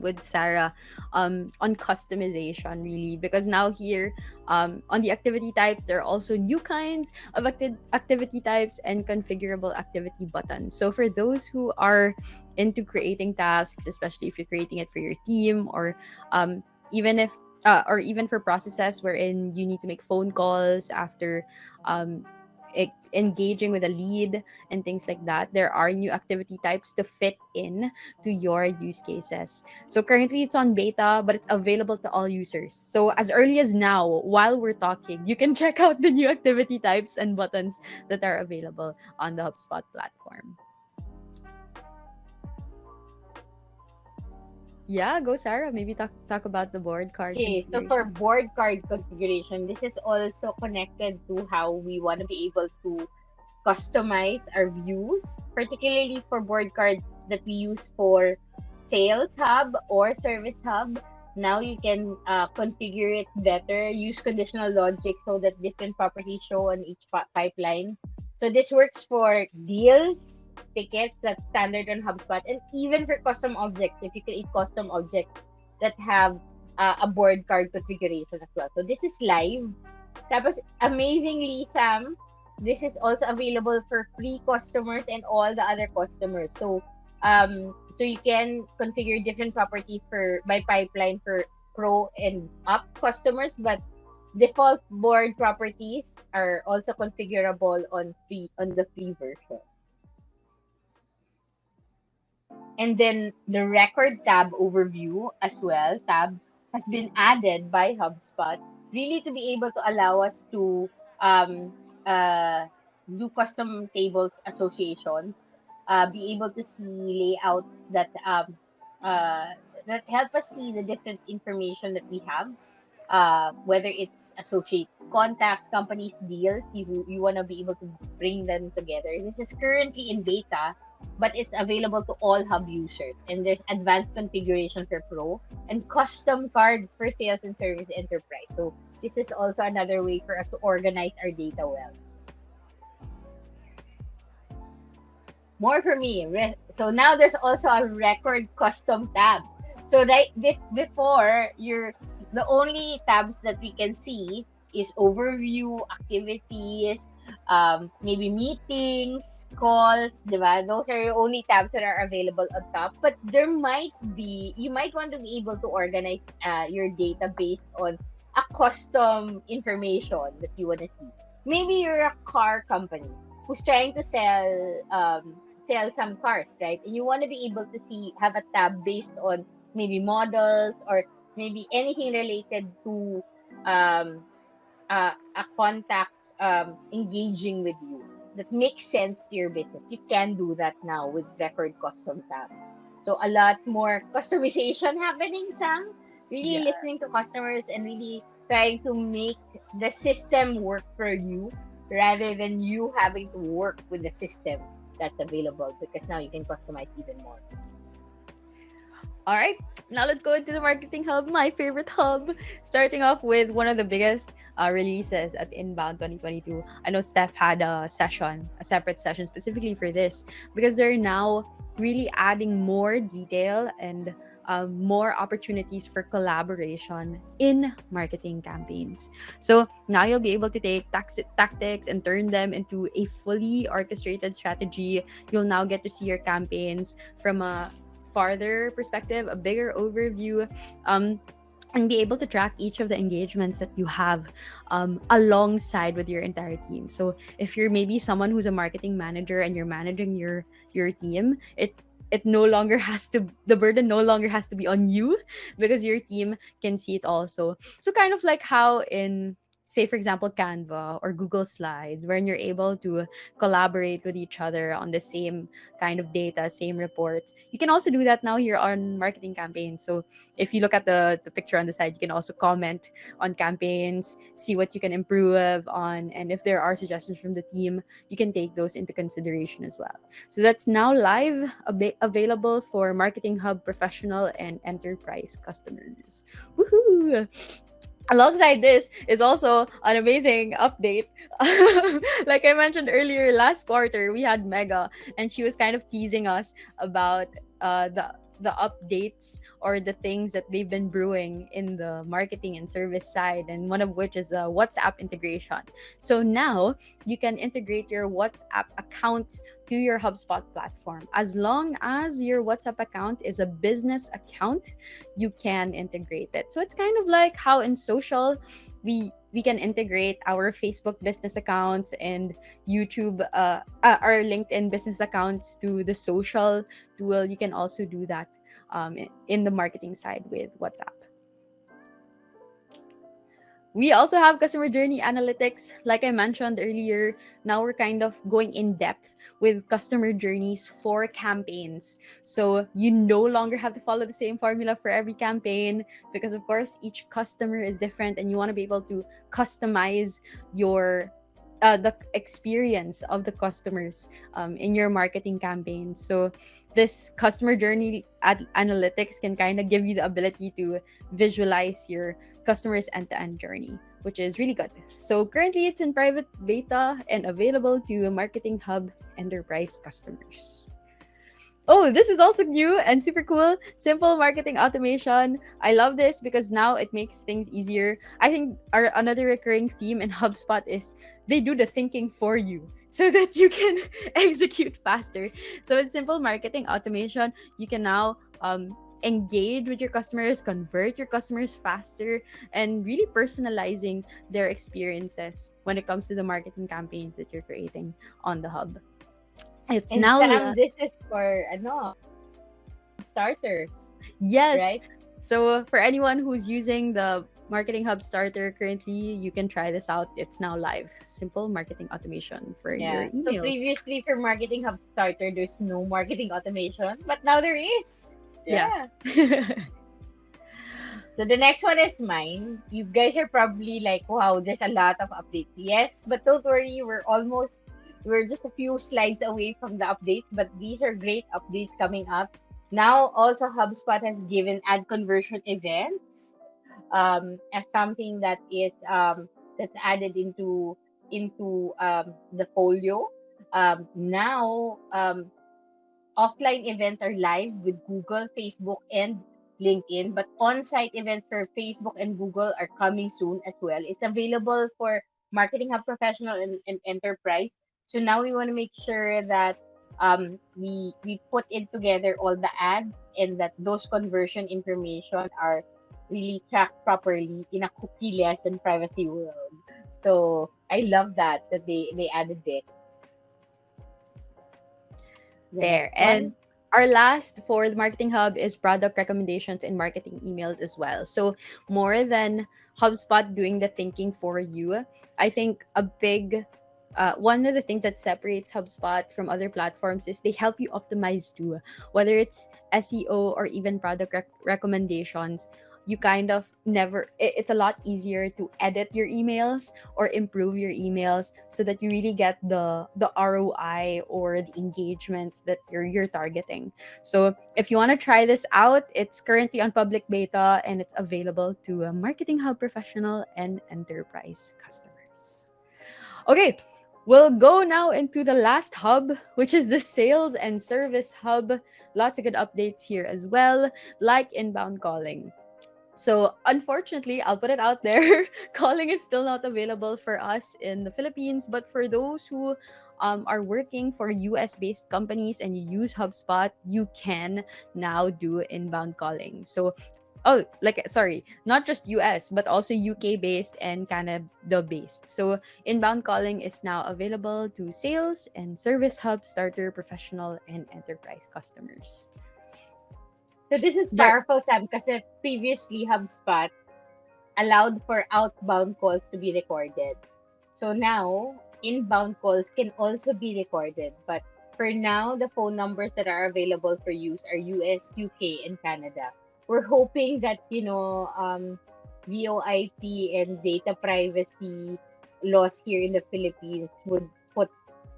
with Sarah on customization really, because now here on the activity types there are also new kinds of activity types and configurable activity buttons. So for those who are into creating tasks, especially if you're creating it for your team, or even if or even for processes wherein you need to make phone calls after um, engaging with a lead and things like that, there are new activity types to fit in to your use cases. So currently it's on beta, but it's available to all users. So as early as now, while we're talking, you can check out the new activity types and buttons that are available on the HubSpot platform. Yeah, go Sarah. Maybe talk about the board card Okay, so for configuration. board card configuration, this is also connected to how we want to be able to customize our views, particularly for board cards that we use for Sales Hub or Service Hub. Now you can configure it better, use conditional logic so that different properties show on each pipeline. So this works for deals, tickets that's standard on HubSpot, and even for custom objects. If you create custom objects that have a board card configuration as well. So this is live. Tapos, amazingly, Sam, this is also available for free customers and all the other customers. So you can configure different properties for by pipeline for pro and up customers, but default board properties are also configurable on the free version. And then the record tab overview as well, tab has been added by HubSpot really to be able to allow us to um, uh, do custom tables associations, be able to see layouts uh, that help us see the different information that we have, whether it's associate contacts, companies, deals, you want to be able to bring them together. This is currently in beta, but it's available to all hub users. And there's advanced configuration for pro and custom cards for sales and service enterprise. So this is also another way for us to organize our data well. More for me. So now there's also a record custom tab. So before, the only tabs that we can see is overview, activities, maybe meetings, calls, diba? Those are the only tabs that are available on top. But you might want to be able to organize your data based on a custom information that you want to see. Maybe you're a car company who's trying to sell some cars, right? And you want to be able to have a tab based on maybe models or maybe anything related to um a contact engaging with you that makes sense to your business. You can do that now with record custom tab. So a lot more customization happening, Sam. Really Yeah. listening to customers and really trying to make the system work for you rather than you having to work with the system that's available, because now you can customize even more. All right, now let's go into the marketing hub, my favorite hub. Starting off with one of the biggest releases at Inbound 2022. I know Steph had a session, a separate session specifically for this, because they're now really adding more detail and more opportunities for collaboration in marketing campaigns. So now you'll be able to take tactics and turn them into a fully orchestrated strategy. You'll now get to see your campaigns from a farther perspective, a bigger overview, um, and be able to track each of the engagements that you have alongside with your entire team. So if you're maybe someone who's a marketing manager and you're managing your team, it no longer has to the burden no longer has to be on you, because your team can see it also. So kind of like how in, say for example, Canva or Google Slides, wherein you're able to collaborate with each other on the same kind of data, same reports. You can also do that now here on marketing campaigns. So if you look at the picture on the side, you can also comment on campaigns, see what you can improve on, and if there are suggestions from the team, you can take those into consideration as well. So that's now live, available for Marketing Hub professional and enterprise customers. Woohoo! Alongside this is also an amazing update. Like I mentioned earlier, last quarter we had Mega, and she was kind of teasing us about the updates or the things that they've been brewing in the marketing and service side, and one of which is a WhatsApp integration. So now you can integrate your WhatsApp account to your HubSpot platform. As long as your WhatsApp account is a business account, you can integrate it. So it's kind of like how in social we can integrate our Facebook business accounts and YouTube our LinkedIn business accounts to the social tool. You can also do that in the marketing side with WhatsApp. We also have customer journey analytics. Like I mentioned earlier, now we're kind of going in depth with customer journeys for campaigns. So you no longer have to follow the same formula for every campaign because, of course, each customer is different and you want to be able to customize your the experience of the customers in your marketing campaign. So this customer journey analytics can kind of give you the ability to visualize your customer's end-to-end journey, which is really good. So currently it's in private beta and available to Marketing Hub enterprise customers. Oh, this is also new and super cool. Simple marketing automation. I love this because now it makes things easier. I think our another recurring theme in HubSpot is they do the thinking for you so that you can execute faster. So with simple marketing automation, you can now engage with your customers, convert your customers faster, and really personalizing their experiences when it comes to the marketing campaigns that you're creating on the hub. It's And now Sam, this is for starters, yes. right? So for anyone who's using the Marketing Hub Starter currently, you can try this out. It's now live. Simple marketing automation for your Yeah. So emails. previously for Marketing Hub Starter, there's no marketing automation, but now there is. Yeah. Yes. So the next one is mine. You guys are probably like, wow, there's a lot of updates. Yes, but don't worry, we're just a few slides away from the updates, but these are great updates coming up. Now also HubSpot has given ad conversion events as something that is that's added into the folio. Now offline events are live with Google, Facebook, and LinkedIn, but on-site events for Facebook and Google are coming soon as well. It's available for Marketing Hub Professional and Enterprise. So now we want to make sure that we put it together all the ads and that those conversion information are really tracked properly in a cookie-less and privacy world. So I love that they added this. The There. next And one. our last for the Marketing Hub is product recommendations and marketing emails as well. So more than HubSpot doing the thinking for you, I think a big one of the things that separates HubSpot from other platforms is they help you optimize too, whether it's SEO or even product recommendations. You kind of never it's a lot easier to edit your emails or improve your emails so that you really get the ROI or the engagements that you're targeting. So if you want to try this out, it's currently on public beta and it's available to Marketing Hub Professional and Enterprise customers. Okay, we'll go now into the last hub, which is the Sales and Service Hub. Lots of good updates here as well, like inbound calling. So, unfortunately, I'll put it out there. Calling is still not available for us in the Philippines, but for those who are working for US based companies and you use HubSpot, you can now do inbound calling. So, oh, like, sorry, not just US, but also UK based and Canada based. So, inbound calling is now available to Sales and Service Hub Starter, Professional, and Enterprise customers. So this is There, powerful, Sam, because previously HubSpot allowed for outbound calls to be recorded. So now inbound calls can also be recorded, but for now the phone numbers that are available for use are US, UK, and Canada. We're hoping that VoIP and data privacy laws here in the Philippines would put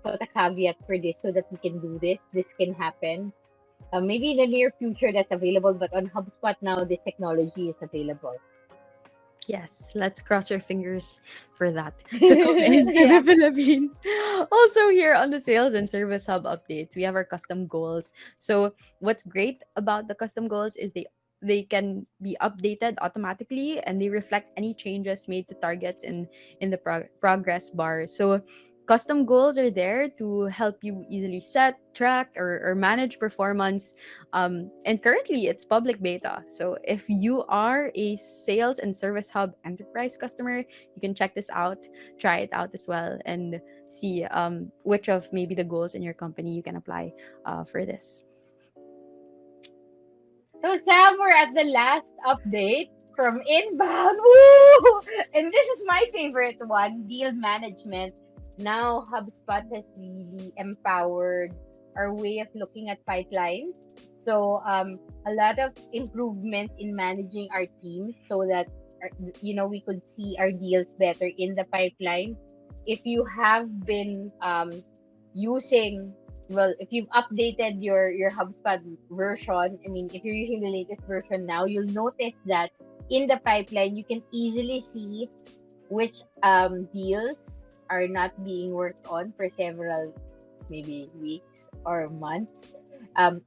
a caveat for this so that we can do this. This can happen. Maybe in the near future that's available, but on HubSpot now this technology is available. Yes, let's cross our fingers for that to come into Yeah. the Philippines. Also, here on the Sales and Service Hub updates, we have our custom goals. So, what's great about the custom goals is they can be updated automatically and they reflect any changes made to targets in the progress bar. So, custom goals are there to help you easily set, track, or manage performance, and currently it's public beta. So if you are a Sales and Service Hub enterprise customer, you can check this out, try it out as well, and see which of maybe the goals in your company you can apply for this. So Sam, we're at the last update from inbound. Woo! And this is my favorite one, deal management. Now HubSpot has really empowered our way of looking at pipelines. So a lot of improvements in managing our teams so that we could see our deals better in the pipeline. If you have been using if you've updated your HubSpot version, I mean, if you're using the latest version now, you'll notice that in the pipeline, you can easily see which deals are not being worked on for several maybe weeks or months,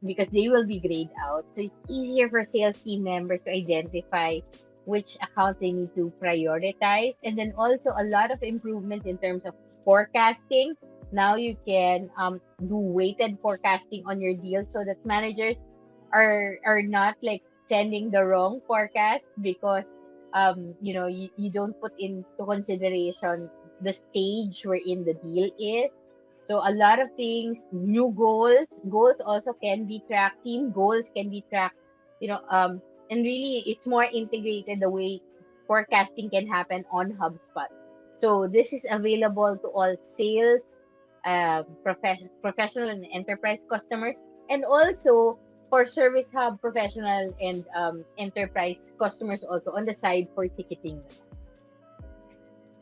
because they will be grayed out. So it's easier for sales team members to identify which account they need to prioritize. And then also a lot of improvements in terms of forecasting. Now you can do weighted forecasting on your deals so that managers are not like sending the wrong forecast because you don't put into consideration the stage wherein the deal is. So a lot of things, new goals also can be tracked, team goals can be tracked, and really it's more integrated the way forecasting can happen on HubSpot. So this is available to all sales, professional and enterprise customers, and also for Service Hub professional and enterprise customers also on the side for ticketing.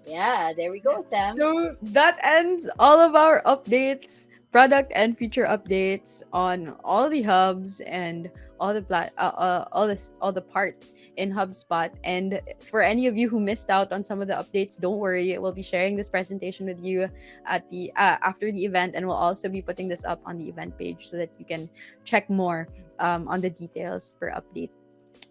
Yeah, there we go, Sam. So that ends all of our updates, product and feature updates on all the hubs and all the parts in HubSpot. And for any of you who missed out on some of the updates, don't worry. We'll be sharing this presentation with you at the after the event, and we'll also be putting this up on the event page so that you can check more on the details per update.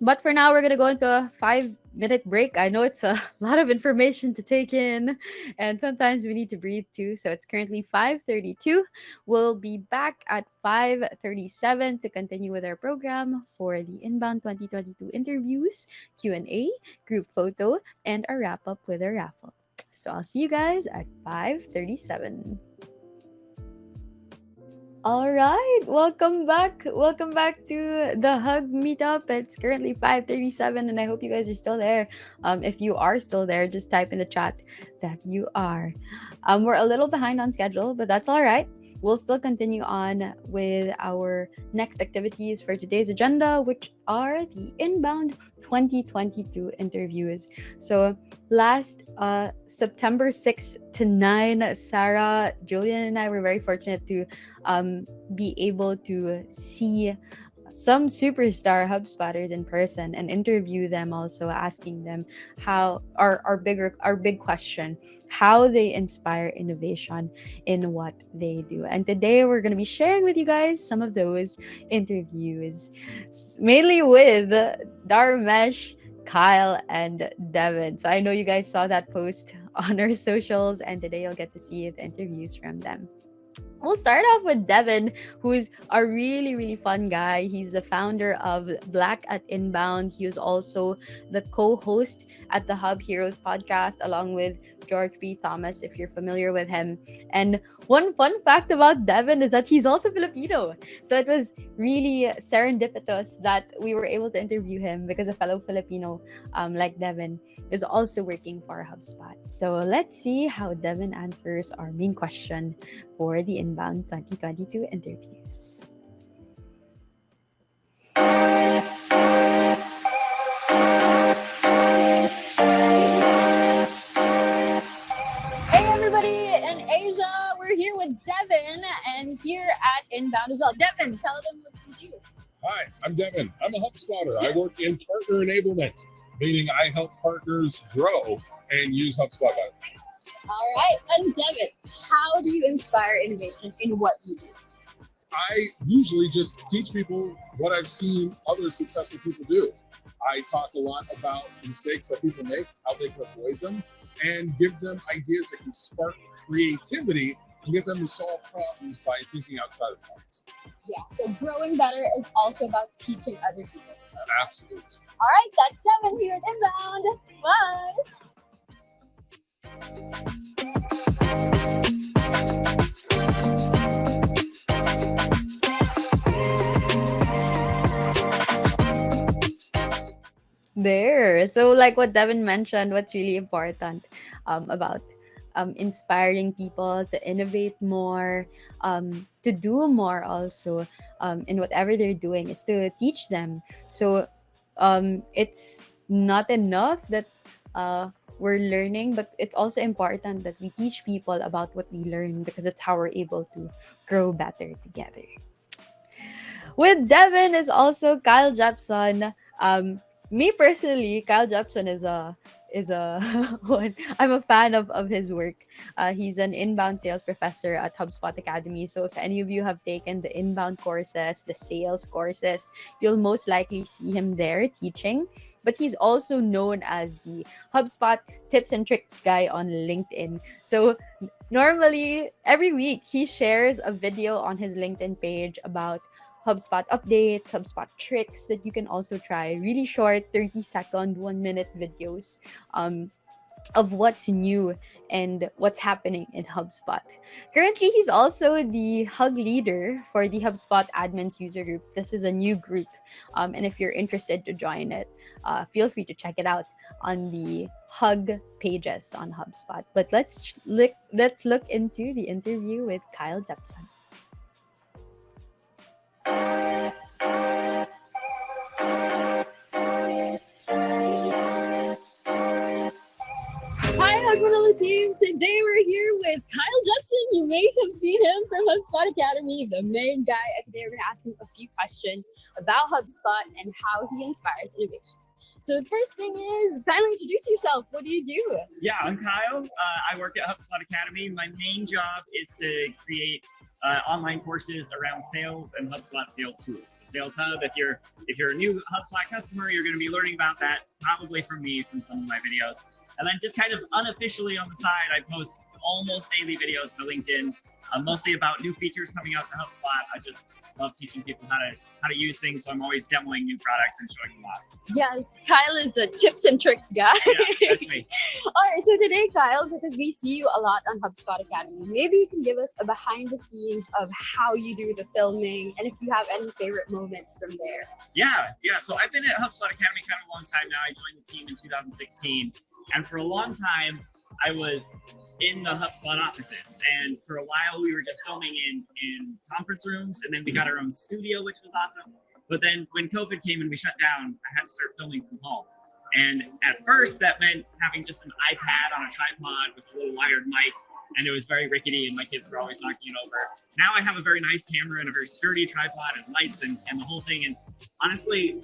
But for now, we're going to go into a 5-minute break. I know it's a lot of information to take in, and sometimes we need to breathe too. So it's currently 5:32. We'll be back at 5:37 to continue with our program for the Inbound 2022 interviews, Q&A, group photo, and a wrap-up with a raffle. So I'll see you guys at 5:37. All right, welcome back. Welcome back to the Hug Meetup. It's currently 5:37 and I hope you guys are still there. If you are still there, just type in the chat that you are. We're a little behind on schedule, but that's all right. We'll still continue on with our next activities for today's agenda, which are the Inbound 2022 interviews. So last September 6 to 9, Sarah, Julian, and I were very fortunate to be able to see some superstar HubSpotters in person and interview them, also asking them how our big question, how they inspire innovation in what they do. And today we're going to be sharing with you guys some of those interviews, mainly with Darmesh, Kyle, and Devin. So I know you guys saw that post on our socials, and today you'll get to see the interviews from them. We'll start off with Devin, who's a really, really fun guy. He's the founder of Black at Inbound. He was also the co host at the Hub Heroes podcast, along with George B. Thomas, if you're familiar with him. And one fun fact about Devin is that he's also Filipino. So it was really serendipitous that we were able to interview him because a fellow Filipino like Devin is also working for HubSpot. So let's see how Devin answers our main question for the Inbound 2022 interviews. Hey everybody in Asia, we're here with Devin and here at Inbound as well. Devin, tell them what you do. Hi, I'm Devin. I'm a HubSpotter. I work in partner enablement. meaning I help partners grow and use HubSpot. All right, and Devin, how do you inspire innovation in what you do? I usually just teach people what I've seen other successful people do. I talk a lot about mistakes that people make, how they can avoid them, and give them ideas that can spark creativity and get them to solve problems by thinking outside of the box. Yeah, so growing better is also about teaching other people. Absolutely. All right, that's 7 here at Inbound. Bye. There. So, like what Devin mentioned, what's really important about inspiring people to innovate more, to do more also in whatever they're doing is to teach them. So, it's not enough that we're learning, but it's also important that we teach people about what we learn because it's how we're able to grow better together. With Devin is also Kyle Jepson. Me personally, Kyle Jepson is a one. I'm a fan of his work. He's an inbound sales professor at HubSpot Academy. So if any of you have taken the inbound courses, the sales courses, you'll most likely see him there teaching. But he's also known as the HubSpot tips and tricks guy on LinkedIn. So normally every week he shares a video on his LinkedIn page about HubSpot updates, HubSpot tricks that you can also try. Really short, 30-second, 1 minute videos of what's new and what's happening in HubSpot. Currently, he's also the HUG leader for the HubSpot admins user group. This is a new group. And if you're interested to join it, feel free to check it out on the HUG pages on HubSpot. But let's look into the interview with Kyle Jepson. Hi, HUG Manila team. Today we're here with Kyle Jepson. You may have seen him from HubSpot Academy, the main guy. And today we're going to ask him a few questions about HubSpot and how he inspires innovation. So the first thing is, kindly introduce yourself. What do you do? Yeah, I'm Kyle. I work at HubSpot Academy. My main job is to create online courses around sales and HubSpot sales tools. So Sales Hub, if you're a new HubSpot customer, you're going to be learning about that probably from me, from some of my videos. And then just kind of unofficially on the side, I post almost daily videos to LinkedIn, mostly about new features coming out to HubSpot. I just love teaching people how to use things, so I'm always demoing new products and showing them off. Yes, Kyle is the tips and tricks guy. Yeah, that's me. All right, so today, Kyle, because we see you a lot on HubSpot Academy, maybe you can give us a behind the scenes of how you do the filming and if you have any favorite moments from there. Yeah. So I've been at HubSpot Academy kind of a long time now. I joined the team in 2016, and for a long time, I was in the HubSpot offices, and for a while we were just filming in conference rooms, and then we got our own studio, which was awesome. But then when COVID came and we shut down, I had to start filming from home. And at first that meant having just an iPad on a tripod with a little wired mic, and it was very rickety and my kids were always knocking it over. Now I have a very nice camera and a very sturdy tripod and lights and the whole thing. And honestly,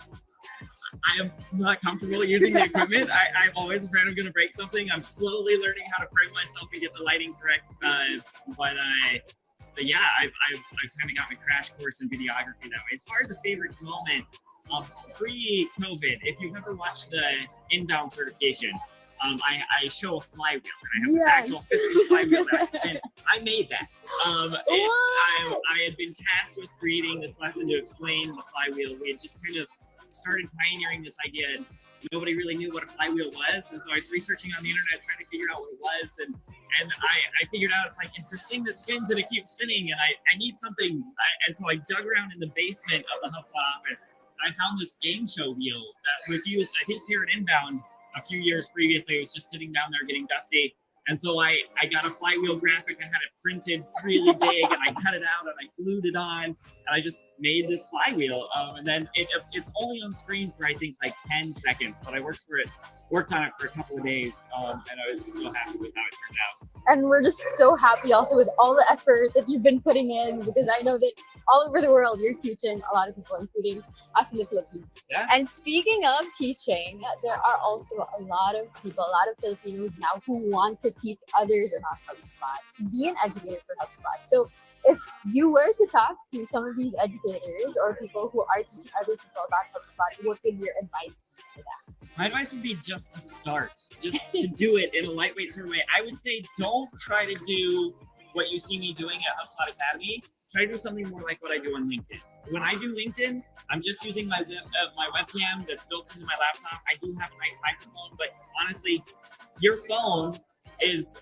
I am not comfortable using the equipment. I'm always afraid I'm going to break something. I'm slowly learning how to frame myself and get the lighting correct. But yeah, I've kind of got my crash course in videography that way. As far as a favorite moment, pre-COVID, if you've ever watched the inbound certification, I show a flywheel, and I have this actual physical flywheel that I spin. I made that. I had been tasked with creating this lesson to explain the flywheel. We had just kind of started pioneering this idea, and nobody really knew what a flywheel was. And so I was researching on the internet, trying to figure out what it was. And I figured out it's like, it's this thing that spins and it keeps spinning. And I need something. And so I dug around in the basement of the HubSpot office. And I found this game show wheel that was used, I think, here at Inbound a few years previously. It was just sitting down there getting dusty. And so I got a flywheel graphic. I had it printed really big, and I cut it out and I glued it on. And I just made this flywheel, and then it's only on screen for I think like 10 seconds, but I worked on it for a couple of days, and I was just so happy with how it turned out. And we're just so happy also with all the effort that you've been putting in, because I know that all over the world you're teaching a lot of people, including us in the Philippines. Yeah. And speaking of teaching, there are also a lot of people, a lot of Filipinos now who want to teach others about HubSpot, be an educator for HubSpot. So if you were to talk to some of these educators or people who are teaching other people about HubSpot, what would your advice be for them? My advice would be just to start, just to do it in a lightweight sort of way. I would say don't try to do what you see me doing at HubSpot Academy. Try to do something more like what I do on LinkedIn. When I do LinkedIn, I'm just using my webcam that's built into my laptop. I do have a nice microphone, but honestly, your phone is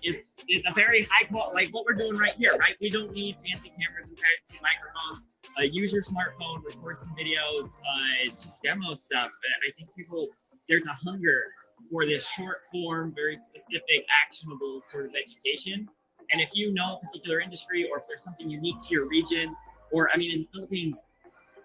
a very high quality, like what we're doing right here, right? We don't need fancy cameras and fancy microphones. Use your smartphone, record some videos, just demo stuff. I think there's a hunger for this short form, very specific, actionable sort of education. And if you know a particular industry, or if there's something unique to your region, or I mean, in the Philippines,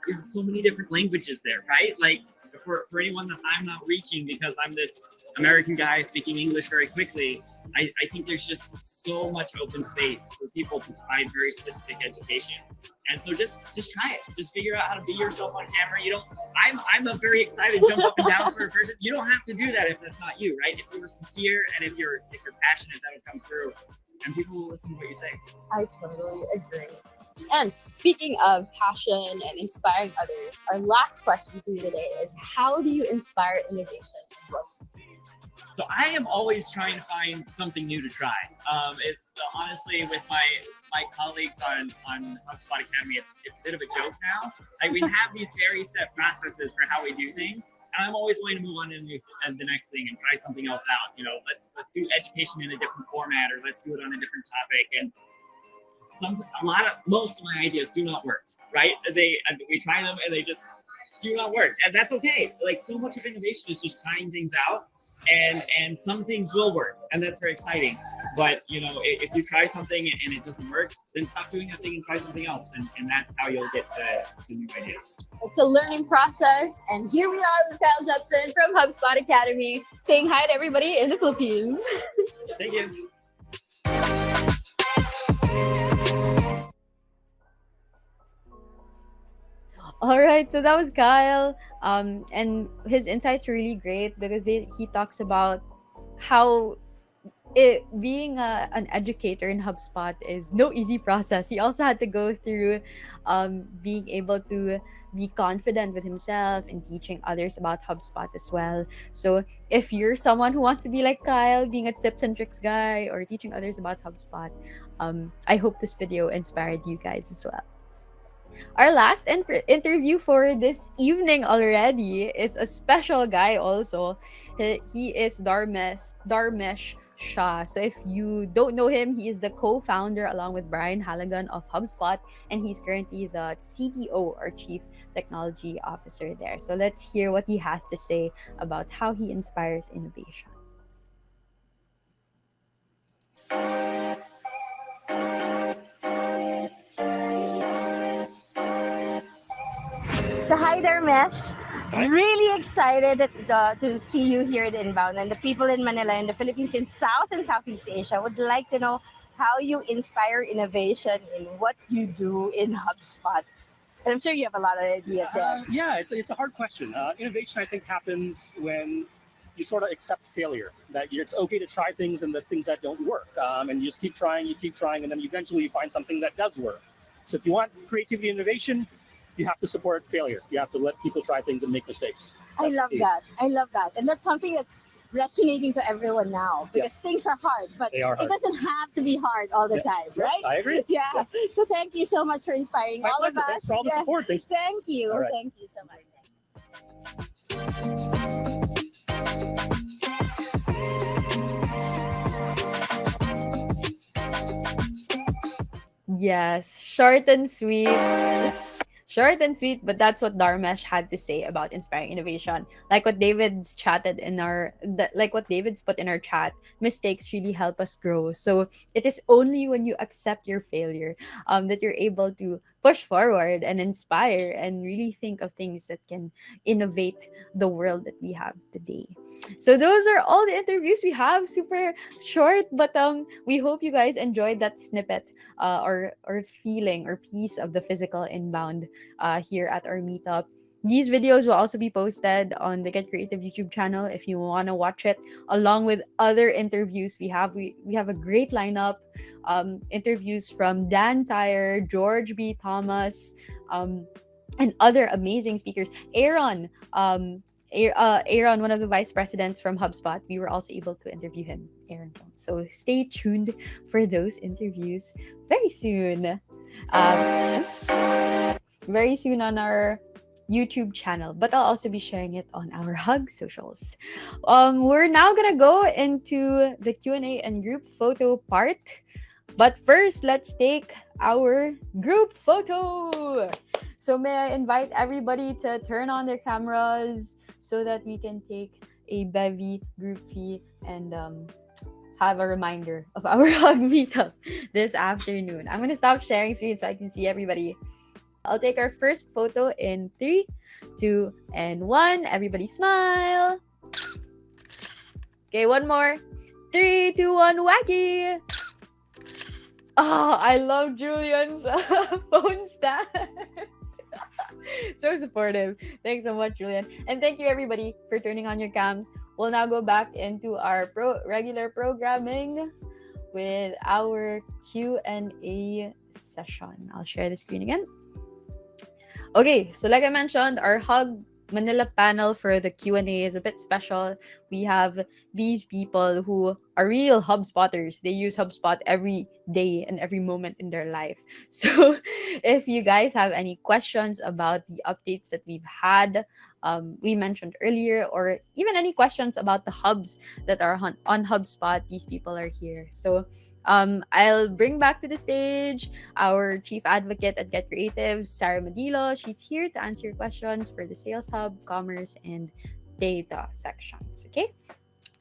there's so many different languages there, right? Like for anyone that I'm not reaching because I'm this American guy speaking English very quickly, I think there's just so much open space for people to provide very specific education. And so just try it. Just figure out how to be yourself on camera. You don't. I'm a very excited jump up and down sort of person. You don't have to do that if that's not you, right? If you're sincere and if you're passionate, that'll come through, and people will listen to what you say. I totally agree. And speaking of passion and inspiring others, our last question for you today is, how do you inspire innovation in what you do? So I am always trying to find something new to try. It's honestly with my colleagues on HubSpot Academy, it's a bit of a joke now. Like we have these very set processes for how we do things, and I'm always wanting to move on to the next thing and try something else out. You know, let's do education in a different format, or let's do it on a different topic. And most of my ideas do not work. Right? We try them and they just do not work, and that's okay. Like so much of innovation is just trying things out. And some things will work, and that's very exciting. But you know, if you try something and it doesn't work, then stop doing that thing and try something else, and that's how you'll get to new ideas. It's a learning process, and here we are with Kyle Jepson from HubSpot Academy saying hi to everybody in the Philippines. Thank you. All right, so that was Kyle, and his insights were really great because he talks about how being an educator in HubSpot is no easy process. He also had to go through being able to be confident with himself and teaching others about HubSpot as well. So if you're someone who wants to be like Kyle, being a tips and tricks guy or teaching others about HubSpot, I hope this video inspired you guys as well. Our last interview for this evening already is a special guy also. He is Dharmesh Shah. So if you don't know him, he is the co-founder along with Brian Halligan of HubSpot, and he's currently the CTO or Chief Technology Officer there. So let's hear what he has to say about how he inspires innovation. So hi there, Mesh. Really excited to see you here at Inbound, and the people in Manila and the Philippines in South and Southeast Asia would like to know how you inspire innovation in what you do in HubSpot. And I'm sure you have a lot of ideas there. Yeah, it's a hard question. Innovation, I think, happens when you sort of accept failure, that it's okay to try things and the things that don't work. And you just keep trying, and then eventually you find something that does work. So if you want creativity and innovation, you have to support failure. You have to let people try things and make mistakes. I love that. And that's something that's resonating to everyone now, because things are hard, but They are hard. it doesn't have to be hard all the time, right? I agree. Yeah. So thank you so much for inspiring My all pleasure. of us. Thanks for all the support. Thanks. Thank you. All right. Thank you so much. Yes, short and sweet. Short and sweet, but that's what Dharmesh had to say about inspiring innovation. Like what David's put in our chat, mistakes really help us grow. So it is only when you accept your failure that you're able to push forward and inspire and really think of things that can innovate the world that we have today. So those are all the interviews we have. Super short, but we hope you guys enjoyed that snippet or feeling or piece of the physical inbound here at our meetup. These videos will also be posted on the Get Creative YouTube channel if you want to watch it, along with other interviews we have. We have a great lineup. Interviews from Dan Tyre, George B. Thomas, and other amazing speakers. Aaron, one of the vice presidents from HubSpot, we were also able to interview him, Aaron Jones. So stay tuned for those interviews very soon. Oops. Very soon on our YouTube channel, but I'll also be sharing it on our HUG socials. We're now gonna go into the Q&A and group photo part. But first, let's take our group photo. So may I invite everybody to turn on their cameras so that we can take a bevy group fee and have a reminder of our HUG meetup this afternoon. I'm gonna stop sharing screen so I can see everybody. I'll take our first photo in 3, 2, and 1. Everybody smile. Okay, one more. 3, 2, 1, wacky. Oh, I love Julian's phone stand. So supportive. Thanks so much, Julian. And thank you, everybody, for turning on your cams. We'll now go back into our regular programming with our Q&A session. I'll share the screen again. Okay, so like I mentioned, our HUG Manila panel for the Q&A is a bit special. We have these people who are real HubSpotters. They use HubSpot every day and every moment in their life. So if you guys have any questions about the updates that we've had, we mentioned earlier, or even any questions about the hubs that are on HubSpot, these people are here. So I'll bring back to the stage our chief advocate at Get Creative, Sarah Medilo. She's here to answer your questions for the Sales Hub, Commerce, and Data sections. Okay.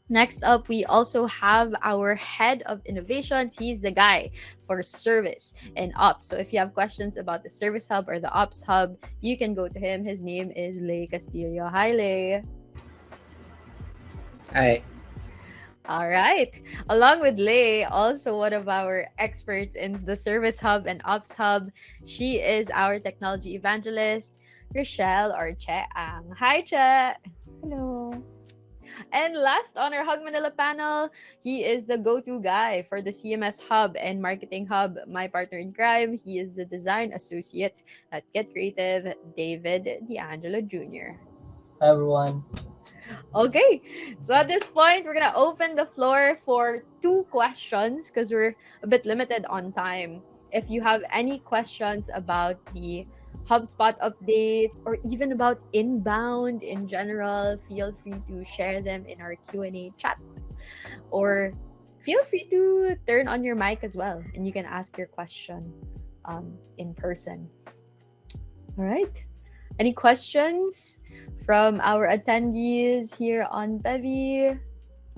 Next up, we also have our head of innovations. He's the guy for service and ops. So if you have questions about the service hub or the ops hub, you can go to him. His name is Lay Castillo. Hi, Lay. Hi. All right. Along with Lay, also one of our experts in the Service Hub and Ops Hub, she is our technology evangelist, Rochelle or Che Ang. Hi, Che. Hello. And last on our HUG Manila panel, he is the go-to guy for the CMS Hub and Marketing Hub, my partner in crime. He is the design associate at Get Creative, David D'Angelo Jr. Hi, everyone. Okay, so at this point, we're gonna open the floor for 2 questions because we're a bit limited on time. If you have any questions about the HubSpot updates or even about inbound in general, feel free to share them in our Q&A chat, or feel free to turn on your mic as well and you can ask your question in person. All right. Any questions from our attendees here on Bevy?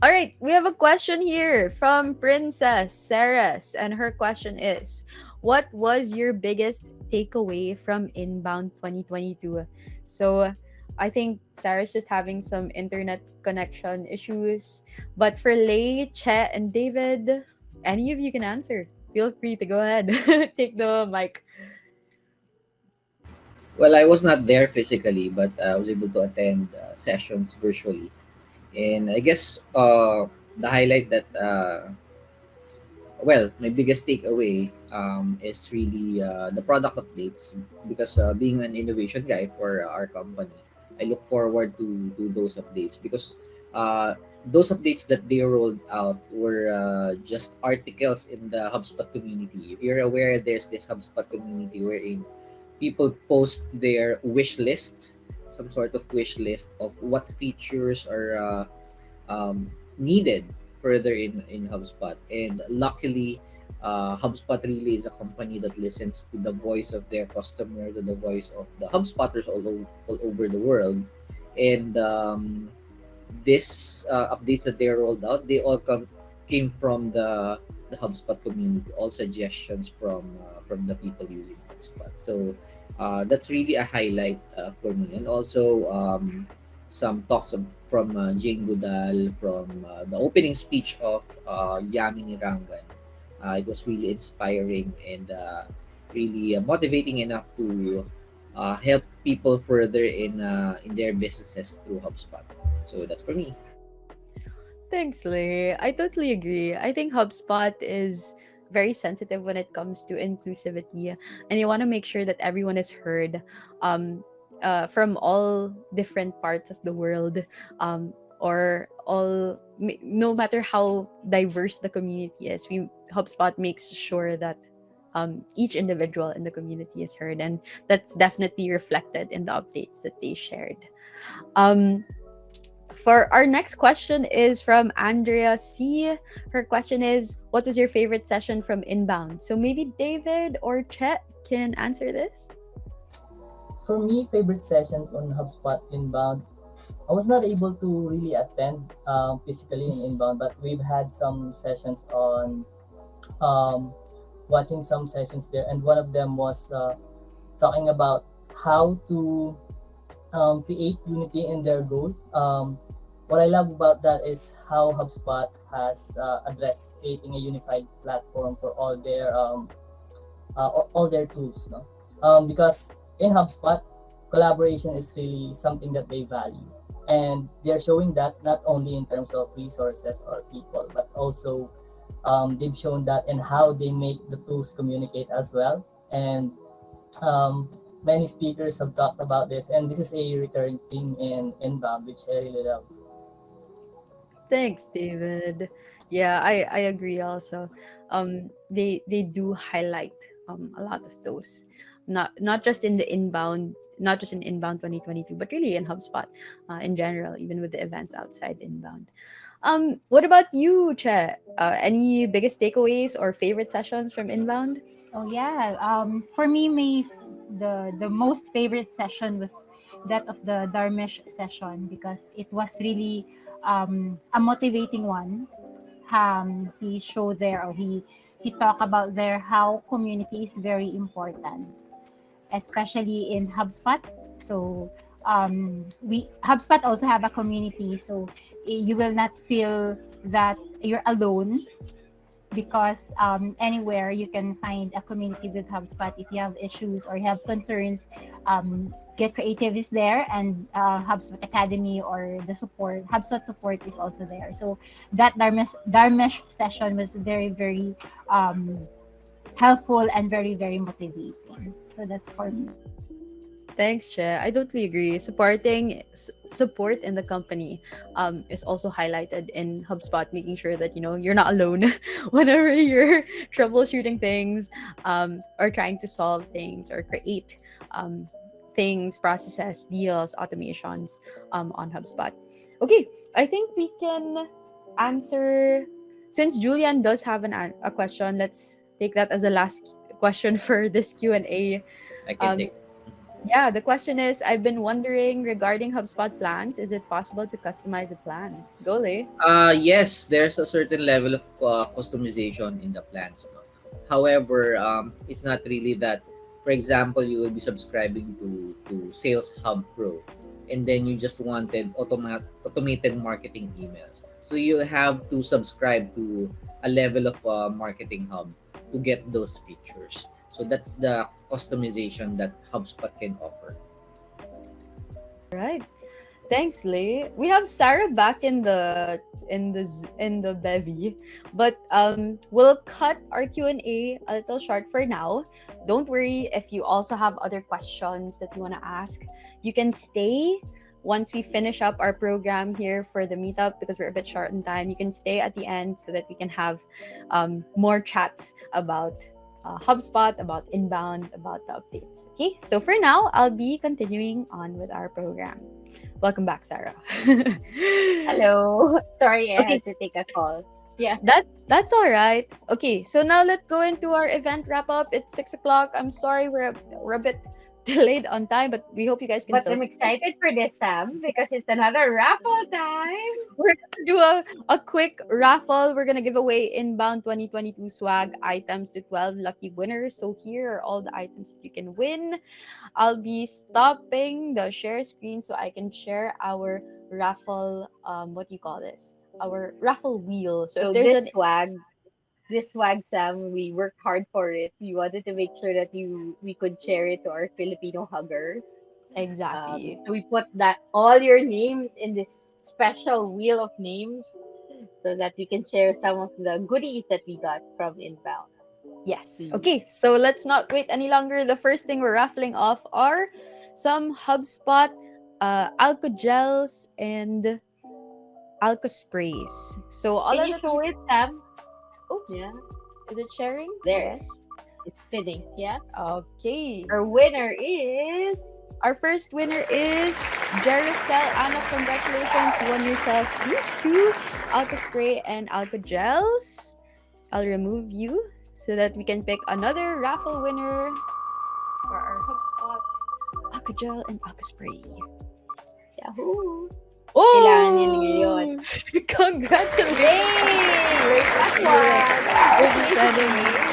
All right, we have a question here from Princess Saras, and her question is, what was your biggest takeaway from Inbound 2022? So I think Sarah's just having some internet connection issues, but for Lay, Che, and David, any of you can answer. Feel free to go ahead. Take the mic. Well, I was not there physically, but I was able to attend sessions virtually. And I guess the highlight that, well, my biggest takeaway is really the product updates because being an innovation guy for our company, I look forward to those updates because those updates that they rolled out were just articles in the HubSpot community. If you're aware, there's this HubSpot community wherein people post their wish list, some sort of wish list of what features are needed further in HubSpot. And luckily, HubSpot really is a company that listens to the voice of their customer, to the voice of the HubSpotters all over the world. And this updates that they rolled out, they all came from the HubSpot community. All suggestions from the people using HubSpot. HubSpot. So that's really a highlight for me. And also some talks from Jane Goodall, from the opening speech of Yamini Rangan. It was really inspiring and really motivating enough to help people further in their businesses through HubSpot. So that's for me. Thanks, Lay. I totally agree. I think HubSpot is very sensitive when it comes to inclusivity, and you want to make sure that everyone is heard, um, from all different parts of the world, or no matter how diverse the community is. HubSpot makes sure that each individual in the community is heard, and that's definitely reflected in the updates that they shared. Um, for our next question is from Andrea C. Her question is, what was your favorite session from Inbound? So maybe David or Chet can answer this. For me, favorite session on HubSpot Inbound, I was not able to really attend physically in Inbound, but we've had some sessions on um, watching some sessions there, and one of them was talking about how to create unity in their goals. What I love about that is how HubSpot has addressed creating a unified platform for all their tools. No, because in HubSpot, collaboration is really something that they value, and they're showing that not only in terms of resources or people, but also they've shown that in how they make the tools communicate as well. And um, many speakers have talked about this, and this is a recurring theme in Inbound, which I really love. Thanks, David. Yeah, I agree also. They do highlight a lot of those. Not just in the inbound, not just in inbound 2022, but really in HubSpot in general, even with the events outside inbound. What about you, Che? Any biggest takeaways or favorite sessions from inbound? Oh yeah. For me, the most favorite session was that of the Dharmesh session because it was really a motivating one. He showed there, or he talked about there how community is very important, especially in HubSpot. So we HubSpot also have a community, so you will not feel that you're alone because anywhere you can find a community with HubSpot. If you have issues or you have concerns, Get Creative is there, and HubSpot Academy or the support, HubSpot support is also there. So that Dharmesh session was very, very helpful and very, very motivating. So that's for me. Thanks, Che. I totally agree. Support in the company is also highlighted in HubSpot, making sure that you're not alone whenever you're troubleshooting things, or trying to solve things or create things, processes, deals, automations on HubSpot. Okay, I think we can answer, since Julian does have a question. Let's take that as the last question for this Q&A. I can take. Yeah, the question is, I've been wondering regarding HubSpot plans, is it possible to customize a plan? Go, Lay. Yes, there's a certain level of customization in the plans. No? However, it's not really that. For example, you will be subscribing to Sales Hub Pro, and then you just wanted automated marketing emails. So you have to subscribe to a level of Marketing Hub to get those features. So that's the customization that HubSpot can offer. Right. Thanks, Lay. We have Sarah back in the bevy, but we'll cut our Q&A a little short for now. Don't worry if you also have other questions that you want to ask. You can stay once we finish up our program here for the meetup, because we're a bit short on time. You can stay at the end so that we can have more chats about HubSpot, about inbound, about the updates. Okay, so for now, I'll be continuing on with our program. Welcome back, Sarah. Hello. Sorry, I Okay. had to take a call. Yeah. That's all right. Okay, so now let's go into our event wrap up. It's 6 o'clock. I'm sorry, we're a bit delayed on time, but we hope you guys can But still. I'm excited for this, Sam, because it's another raffle time. We're gonna do a quick raffle. We're gonna give away Inbound 2022 swag items to 12 lucky winners. So here are all the items that you can win. I'll be stopping the share screen so I can share our raffle. What do you call this? Our raffle wheel. So if So there's an this swag, Sam, we worked hard for it. We wanted to make sure that we could share it to our Filipino huggers. exactly. So we put that all your names in this special wheel of names so that we can share some of the goodies that we got from Inbound. Yes. Please. Okay, so let's not wait any longer. The first thing we're raffling off are some HubSpot alco gels and alco sprays. So all Can of you the show it, Sam? Oops. Yeah, Is it sharing? there. Yes. It's spinning. Yeah. Okay. Our winner is Our first winner is Jericel. Anna, congratulations. You won yourself these two alco spray and alco gels. I'll remove you so that we can pick another raffle winner for our HubSpot alco gel and alco spray. Yahoo! Oh! Kailangan niya ngayon. Congratulations! Yay! Last one! We'll be sending these over.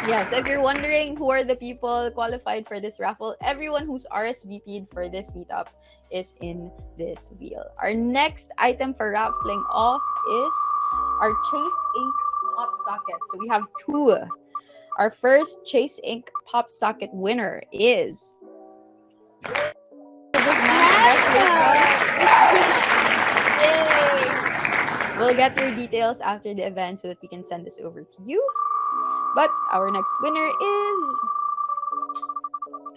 Yeah, so if you're wondering who are the people qualified for this raffle, everyone who's RSVP'd for this meetup is in this wheel. Our next item for raffling off is our Chase Ink Pop Socket. So we have two. Our first Chase Ink Pop Socket winner is this man. We'll get your details after the event so that we can send this over to you. But our next winner is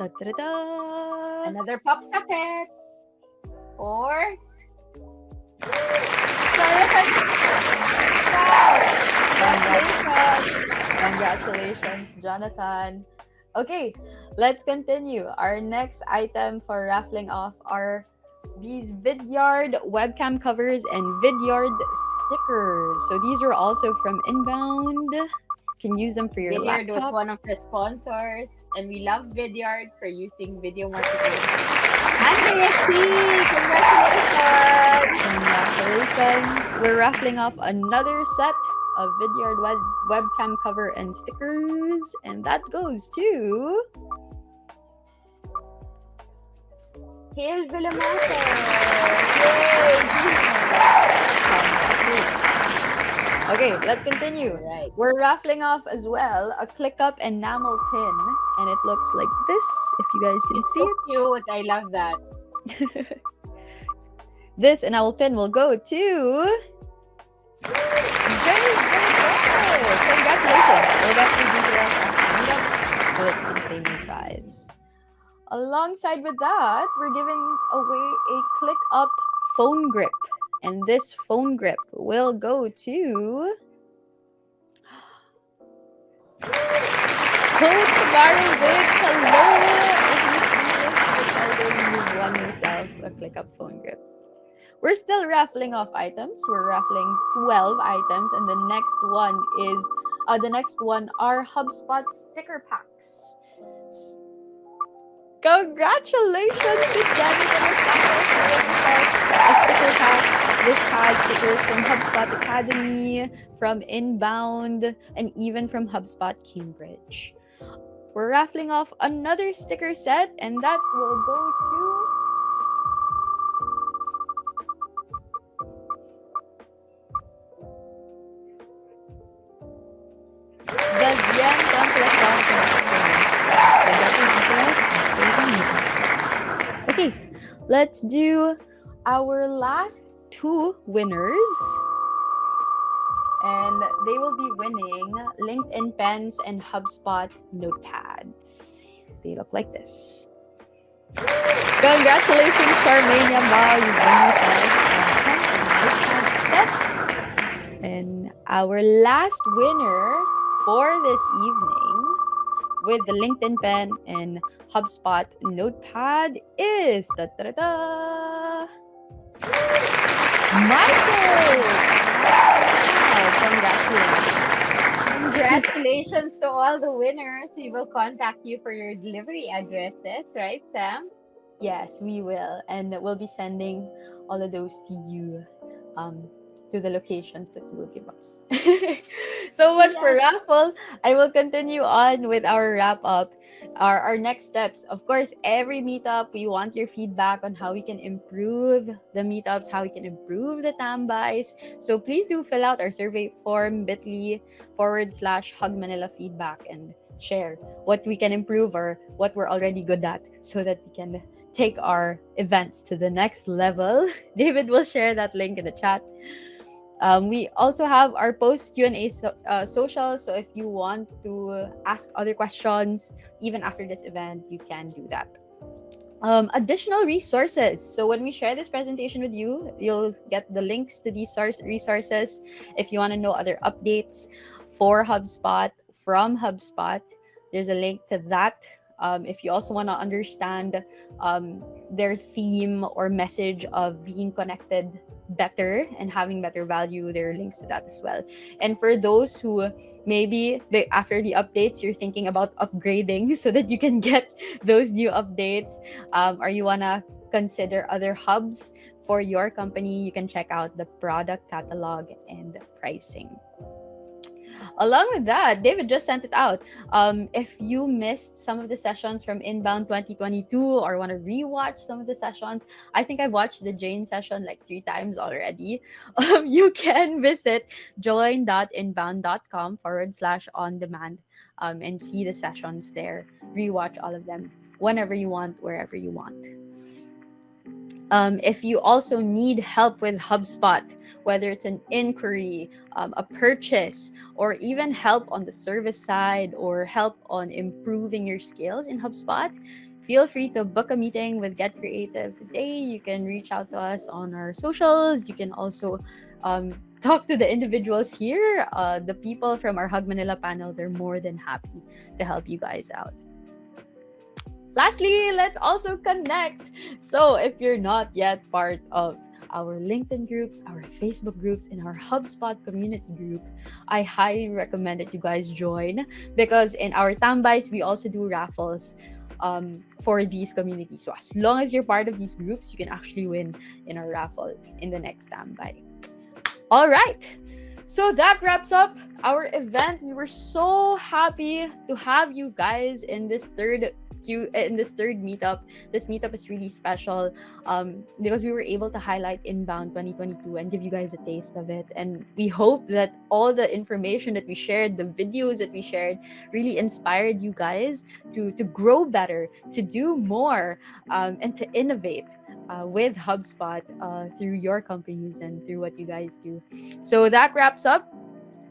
da-da-da-da. Another pop socket. Or Congratulations, Jonathan. Okay, let's continue. Our next item for raffling off are these Vidyard webcam covers and Vidyard stickers. So these are also from Inbound. You can use them for your Vidyard was laptop. one of the sponsors, and we love Vidyard for using video marketing. Andrea C, congratulations! Congratulations. We're raffling off another set of Vidyard webcam cover and stickers. And that goes to Hail Villamasa! Okay, let's continue. Right. We're raffling off as well a ClickUp enamel pin. And it looks like this, if you guys can see So it. cute. I love that. This enamel pin will go to James. Congratulations. We'll get the details after the meetup so that you can claim your prize. Alongside with that, we're giving away a ClickUp phone grip. And this phone grip will go to Coach Marovic. Hello! If you see this recording, you've won yourself a ClickUp phone grip. We're still raffling off items. We're raffling 12 items, and the next one are HubSpot sticker packs. Congratulations to Jenny a sticker pack. This has stickers from HubSpot Academy, from Inbound, and even from HubSpot Cambridge. We're raffling off another sticker set, and that will go to Vivian Consolacion. Okay, let's do our last two winners. And they will be winning LinkedIn pens and HubSpot notepads. They look like this. Congratulations, Charmaine Yambao. You won yourself a pen and notepad set. And our last winner for this evening with the LinkedIn pen and HubSpot notepad is Michael. Wow, congratulations. congratulations to all the winners. We will contact you for your delivery addresses, right, Sam? Yes, we will. And we'll be sending all of those to you, um, to the locations that you will give us. So much for Yes. raffle. I will continue on with our wrap up. Our next steps. Of course, every meetup, we want your feedback on how we can improve the meetups, how we can improve the tambais. So please do fill out our survey form, bit.ly/Hug Manila feedback, and share what we can improve or what we're already good at so that we can take our events to the next level. David will share that link in the chat. We also have our post Q&A social. So if you want to ask other questions, even after this event, you can do that. Additional resources. So when we share this presentation with you, you'll get the links to these resources. If you want to know other updates for HubSpot from HubSpot, there's a link to that. If you also want to understand their theme or message of being connected better and having better value, there are links to that as well. And for those who maybe after the updates you're thinking about upgrading so that you can get those new updates, or you want to consider other hubs for your company, you can check out the product catalog and pricing. Along with that, David just sent it out. If you missed some of the sessions from Inbound 2022 or want to rewatch some of the sessions, I think I've watched the Jane session like 3 times already. You can visit join.inbound.com/on demand and see the sessions there. Rewatch all of them whenever you want, wherever you want. If you also need help with HubSpot, whether it's an inquiry, a purchase, or even help on the service side or help on improving your skills in HubSpot, feel free to book a meeting with Get Creative today. You can reach out to us on our socials. You can also talk to the individuals here. The people from our HUG Manila panel, they're more than happy to help you guys out. Lastly, let's also connect. So if you're not yet part of our LinkedIn groups, our Facebook groups, and our HubSpot community group, I highly recommend that you guys join, because in our tambais, we also do raffles for these communities. So as long as you're part of these groups, you can actually win in our raffle in the next tambai. All right. So that wraps up our event. We were so happy to have you guys in this third meetup. This meetup is really special because we were able to highlight Inbound 2022 and give you guys a taste of it. And we hope that all the information that we shared, the videos that we shared, really inspired you guys to grow better, to do more, and to innovate with HubSpot through your companies and through what you guys do. So that wraps up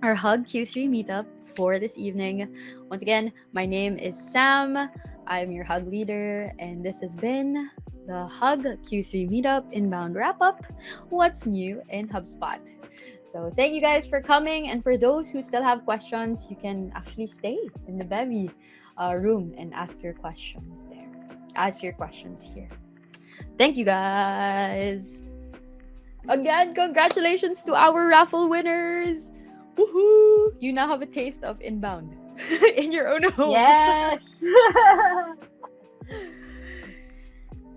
our HUG Q3 meetup for this evening. Once again, my name is Sam. I'm your HUG leader, and this has been the HUG Q3 Meetup Inbound Wrap-Up. What's new in HubSpot? So thank you guys for coming, and for those who still have questions, you can actually stay in the Bevy room and ask your questions there. Ask your questions here. Thank you guys. Again, congratulations to our raffle winners. Woohoo! You now have a taste of Inbound in your own home. Yes.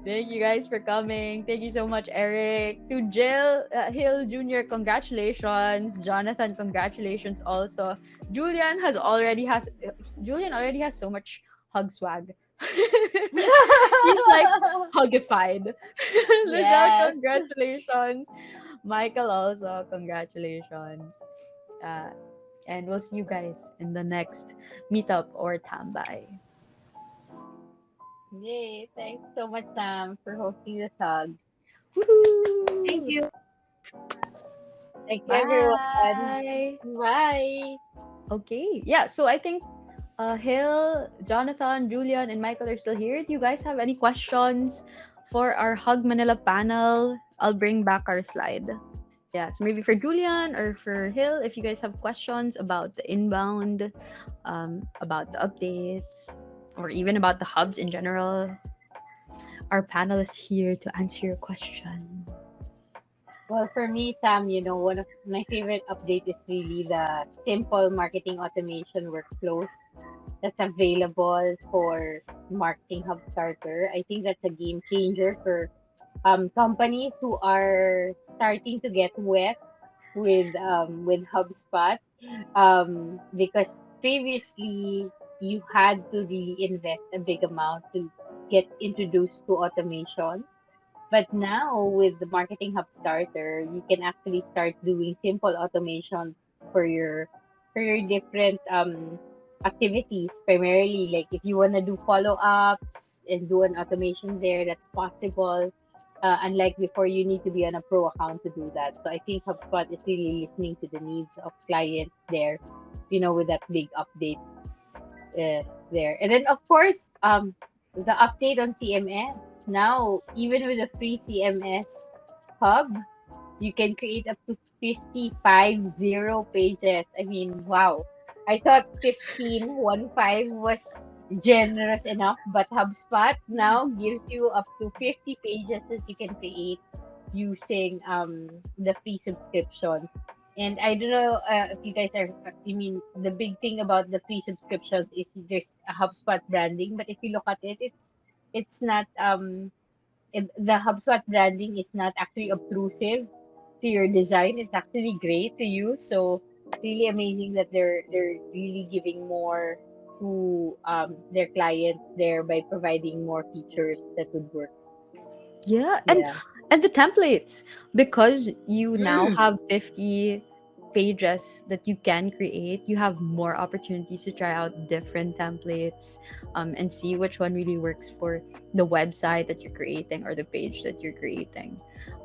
Thank you guys for coming. Thank you so much, Eric. To Hill Jr., congratulations. Jonathan, congratulations also. Julian already has so much hug swag. He's like hugified. Lizelle, Yes. congratulations. Michael also, congratulations. And we'll see you guys in the next meetup or tambay. Yay. Thanks so much, Sam, for hosting this hug. Woohoo! Thank you. Thank you, everyone. Bye. Bye. Okay. Yeah, so I think Hill, Jonathan, Julian, and Michael are still here. Do you guys have any questions for our HUG Manila panel? I'll bring back our slide. Yeah, so maybe for Julian or for Hill, if you guys have questions about the Inbound, about the updates, or even about the hubs in general, our panel is here to answer your questions. Well, for me, Sam, one of my favorite update is really the simple marketing automation workflows that's available for Marketing Hub Starter. I think that's a game changer for companies who are starting to get wet with HubSpot, because previously you had to really invest a big amount to get introduced to automations. But now with the Marketing Hub Starter, you can actually start doing simple automations for your different activities. Primarily, like if you want to do follow-ups and do an automation there, that's possible. Unlike before, you need to be on a pro account to do that. So I think HubSpot is really listening to the needs of clients there, with that big update there. And then of course, the update on CMS. Now, even with a free CMS hub, you can create up to 55 pages. I mean, wow. I thought 15 was generous enough, but HubSpot now gives you up to 50 pages that you can create using the free subscription. And I don't know if you guys are, I mean, the big thing about the free subscriptions is there's a HubSpot branding, but if you look at it, it's not the HubSpot branding is not actually obtrusive to your design. It's actually great to use. So really amazing that they're really giving more to their clients there by providing more features that would work. Yeah, Yeah. and the templates, because you now Mm. have 50 pages that you can create, you have more opportunities to try out different templates, and see which one really works for the website that you're creating or the page that you're creating.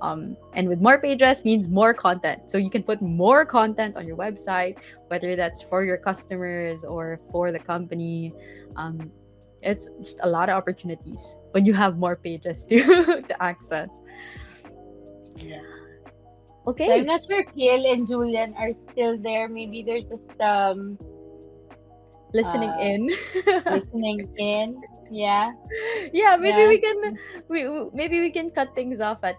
And with more pages means more content, so you can put more content on your website, whether that's for your customers or for the company. um, it's just a lot of opportunities when you have more pages to to access. Yeah. So I'm Okay, not sure if Kiel and Julian are still there. Maybe they're just listening uh in. listening in. Yeah. Yeah, maybe Yeah. maybe we can cut things off at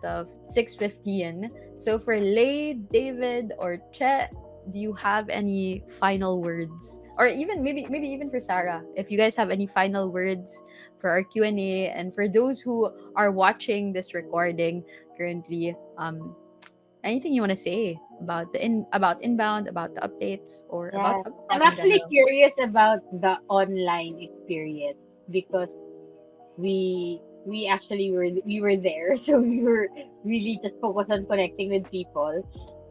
6:15. So for Lay, David, or Che, do you have any final words? Or even maybe even for Sarah, if you guys have any final words for our Q&A, and for those who are watching this recording currently, anything you want to say about about inbound, about the updates, or about Yeah. HubSpot I'm in actually general? curious about the online experience because we actually were there, so we were really just focused on connecting with people.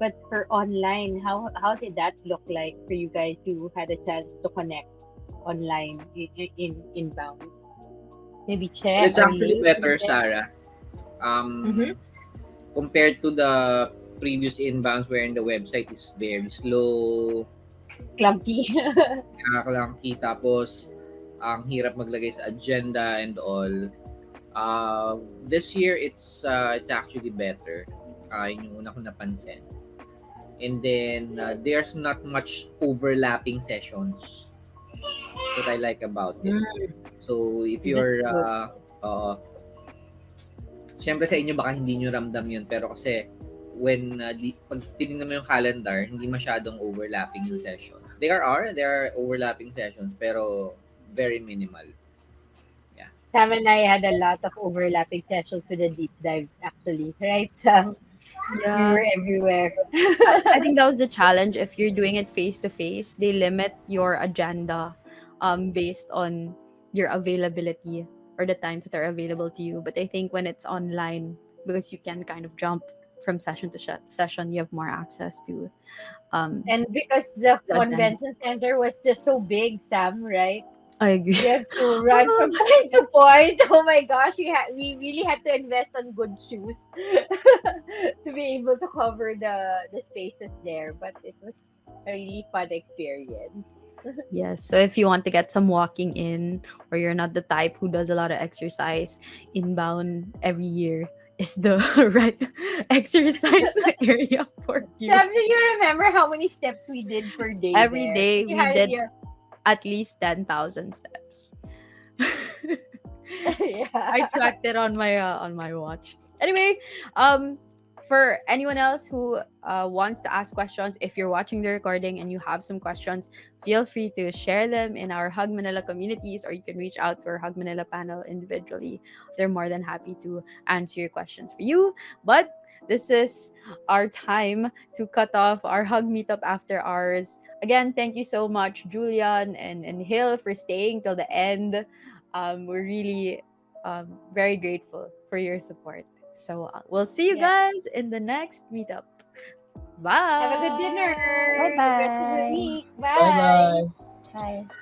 But for online, how did that look like for you guys who had a chance to connect online in inbound? Maybe Well, Che it's or actually Lee for better, them. Sarah. Mm-hmm. Compared to the previous inbounds wherein the website is very slow, Clunky. nakakalangi, tapos ang hirap maglagay sa agenda and all. This year it's actually better. Yun yung una ko napansin. And then there's not much overlapping sessions that I like about it. Mm, So if that's you're good. uh, syempre sa inyo baka hindi nyo ramdam yun, pero kasi when pag tinignan mo yung calendar, hindi masyadong overlapping yung sessions. There are overlapping sessions pero very minimal. Yeah. Sam and I had a lot of overlapping sessions with the deep dives, actually. Right, Sam? We Yeah, were everywhere. I think that was the challenge. If you're doing it face to face, they limit your agenda based on your availability or the times that are available to you. But I think when it's online, because you can kind of jump from session to session, you have more access to um And because the the agenda. convention center was just so big, Sam, right? I agree. You have to run from point to point. Oh my gosh, we really had to invest on good shoes to be able to cover the spaces there. But it was a really fun experience. Yes. So if you want to get some walking in, or you're not the type who does a lot of exercise, inbound every year is the right exercise area for you. Sam, do you remember how many steps we did per day Every there? day You we had did your at least 10,000 steps. I yeah. tracked it on my watch. Anyway, um for anyone else who wants to ask questions, if you're watching the recording and you have some questions, feel free to share them in our HUG Manila communities, or you can reach out to our HUG Manila panel individually. They're more than happy to answer your questions for you. But this is our time to cut off our HUG Meetup after hours. Again, thank you so much, Julian and Hill, for staying till the end. We're really very grateful for your support. So we'll see you Yep. guys in the next meetup. Have a good dinner. Bye. Bye Good rest of the bye. week. Bye Bye. bye. Bye.